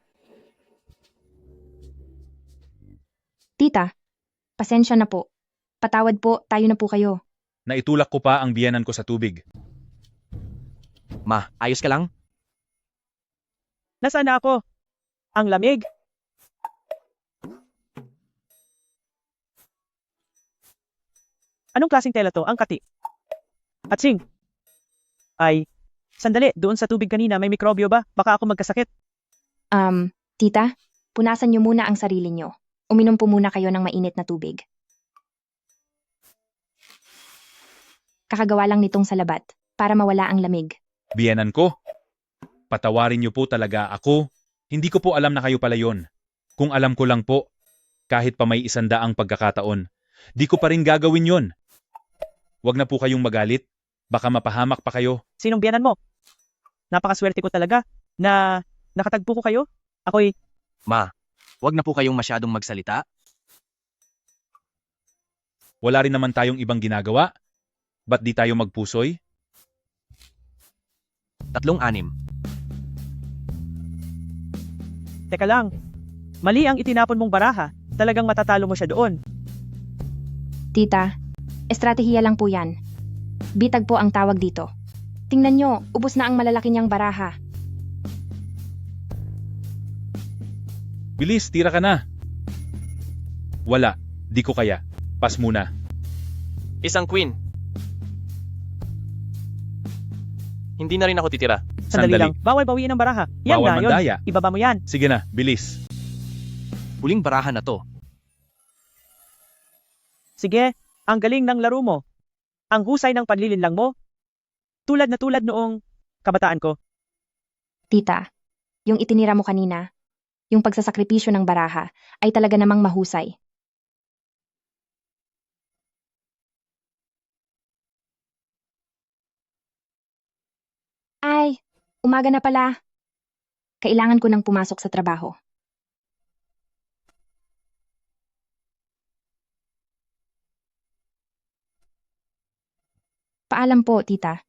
Tita, pasensya na po. Patawad po, tayo na po kayo. Naitulak ko pa ang biyenan ko sa tubig. Ma, ayos ka lang? Nasaan na ako? Ang lamig. Anong klaseng tela to? Ang kati. At sing. Sandali, doon sa tubig kanina may mikrobyo ba? Baka ako magkasakit. Tita, punasan niyo muna ang sarili niyo. Uminom po muna kayo ng mainit na tubig. Kakagawa lang nitong salabat para mawala ang lamig. Biyenan ko, patawarin niyo po talaga ako. Hindi ko po alam na kayo pala yon. Kung alam ko lang po, kahit pa may 100 pagkakataon, di ko pa rin gagawin yon. Huwag na po kayong magalit. Baka mapahamak pa kayo. Sinong biyanan mo? Napakaswerte ko talaga na nakatagpo ko kayo. Ako'y... Ma, huwag na po kayong masyadong magsalita. Wala rin naman tayong ibang ginagawa. Ba't di tayo magpusoy? 3-6. Teka lang. Mali ang itinapon mong baraha. Talagang matatalo mo siya doon. Tita, estratehiya lang po yan. Bitag po ang tawag dito. Tingnan nyo, ubos na ang malalaki niyang baraha. Bilis, tira ka na. Wala, di ko kaya. Pas muna. Isang queen. Hindi na rin ako titira. Sandali lang. Bawal bawiin ang baraha. Yan Bawal na yun. mandaya. Ibaba mo yan. Sige na, bilis. Huling baraha na to. Sige, ang galing ng laro mo. Ang husay ng panlilinlang mo. Tulad na tulad noong kabataan ko. Tita, yung itinira mo kanina, yung pagsasakripisyo ng baraha, ay talaga namang mahusay. Ay, umaga na pala. Kailangan ko nang pumasok sa trabaho. Paalam po, tita.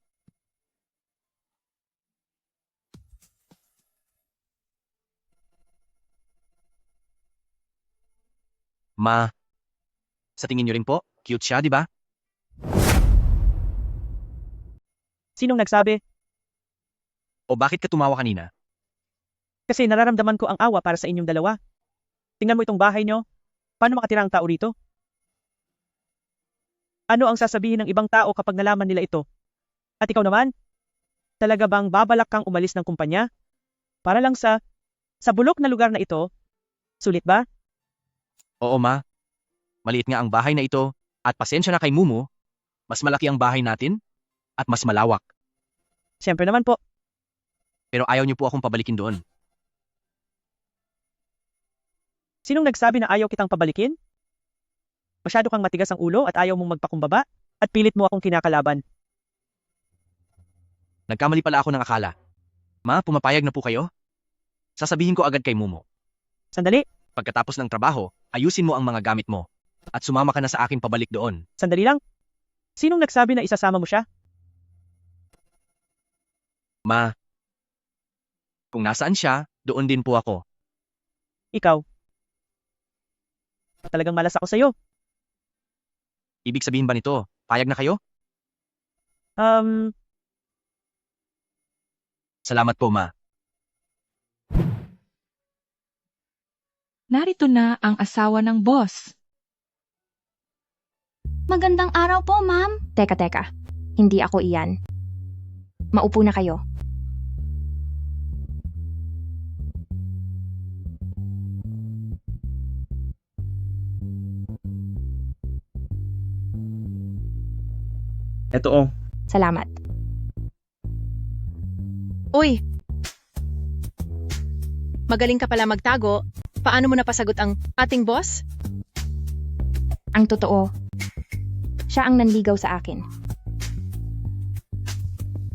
Ma, sa tingin niyo rin po, cute siya, di ba? Sinong nagsabi? O bakit ka tumawa kanina? Kasi nararamdaman ko ang awa para sa inyong dalawa. Tingnan mo itong bahay nyo. Paano makatira ang tao rito? Ano ang sasabihin ng ibang tao kapag nalaman nila ito? At ikaw naman? Talaga bang babalak kang umalis ng kumpanya? Para lang sa bulok na lugar na ito? Sulit ba? Oo, ma. Maliit nga ang bahay na ito, at pasensya na kay Mumu, mas malaki ang bahay natin, at mas malawak. Siyempre naman po. Pero ayaw niyo po akong pabalikin doon. Sinong nagsabi na ayaw kitang pabalikin? Masyado kang matigas ang ulo at ayaw mong magpakumbaba at pilit mo akong kinakalaban. Nagkamali pala ako ng akala. Ma, pumapayag na po kayo? Sasabihin ko agad kay Mumu. Sandali. Pagkatapos ng trabaho, ayusin mo ang mga gamit mo. At sumama ka na sa akin pabalik doon. Sandali lang. Sinong nagsabi na isasama mo siya? Ma, kung nasaan siya, doon din po ako. Ikaw. Talagang malas ako sa'yo. Ibig sabihin ba nito, payag na kayo? Salamat po, ma. Narito na ang asawa ng boss. Magandang araw po, ma'am. Teka. Hindi ako iyan. Maupo na kayo. Eto oh. Salamat. Uy! Magaling ka pala magtago. Paano mo napasagot ang ating boss? Ang totoo, siya ang nanligaw sa akin.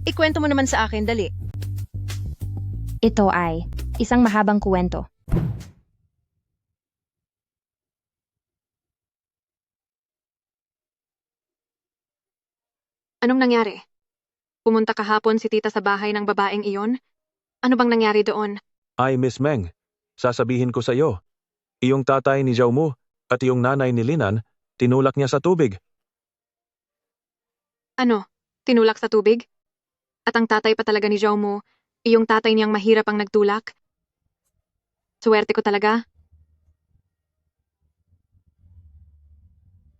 Ikwento mo naman sa akin, dali. Ito ay isang mahabang kuwento. Anong nangyari? Pumunta kahapon si tita sa bahay ng babaeng iyon? Ano bang nangyari doon? Ay, Miss Meng, sasabihin ko sa iyo. Iyong tatay ni Zhao Mu at iyong nanay ni Linan, tinulak niya sa tubig. Ano? Tinulak sa tubig? At ang tatay pa talaga ni Zhao Mu, iyong tatay niyang mahirap ang nagtulak? Suwerte ko talaga.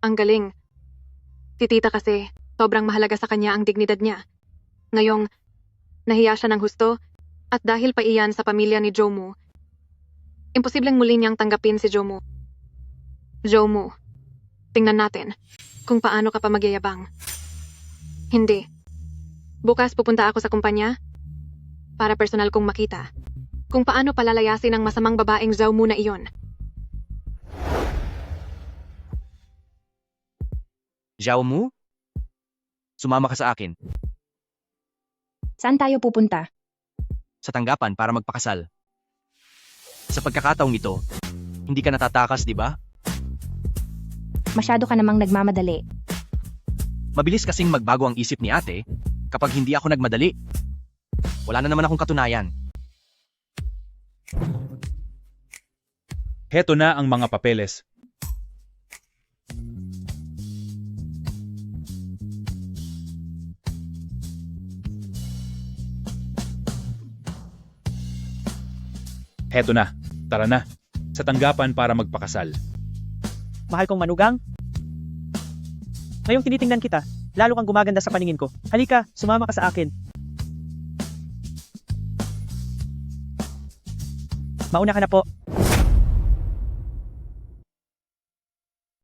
Ang galing. Si tita kasi, sobrang mahalaga sa kanya ang dignidad niya. Ngayong, nahiya siya ng husto, at dahil pa iyan sa pamilya ni Zhao Mu, Imposibleng muli niyang tanggapin si Joe Moo. Joe Moo, tingnan natin kung paano ka pa magyayabang. Hindi. Bukas pupunta ako sa kumpanya para personal kong makita kung paano palalayasin ang masamang babaeng Zhao Moo na iyon. Zhao Moo? Sumama ka sa akin. Saan tayo pupunta? Sa tanggapan para magpakasal. Sa pagkakataong ito, hindi ka natatakas, di ba? Masyado ka namang nagmamadali. Mabilis kasing magbago ang isip ni ate kapag hindi ako nagmadali. Wala na naman akong katunayan. Heto na ang mga papeles. Heto na, tara na. Sa tanggapan para magpakasal. Mahal kong manugang. Ngayong tinitingnan kita, lalo kang gumaganda sa paningin ko. Halika, sumama ka sa akin. Mauna ka na po.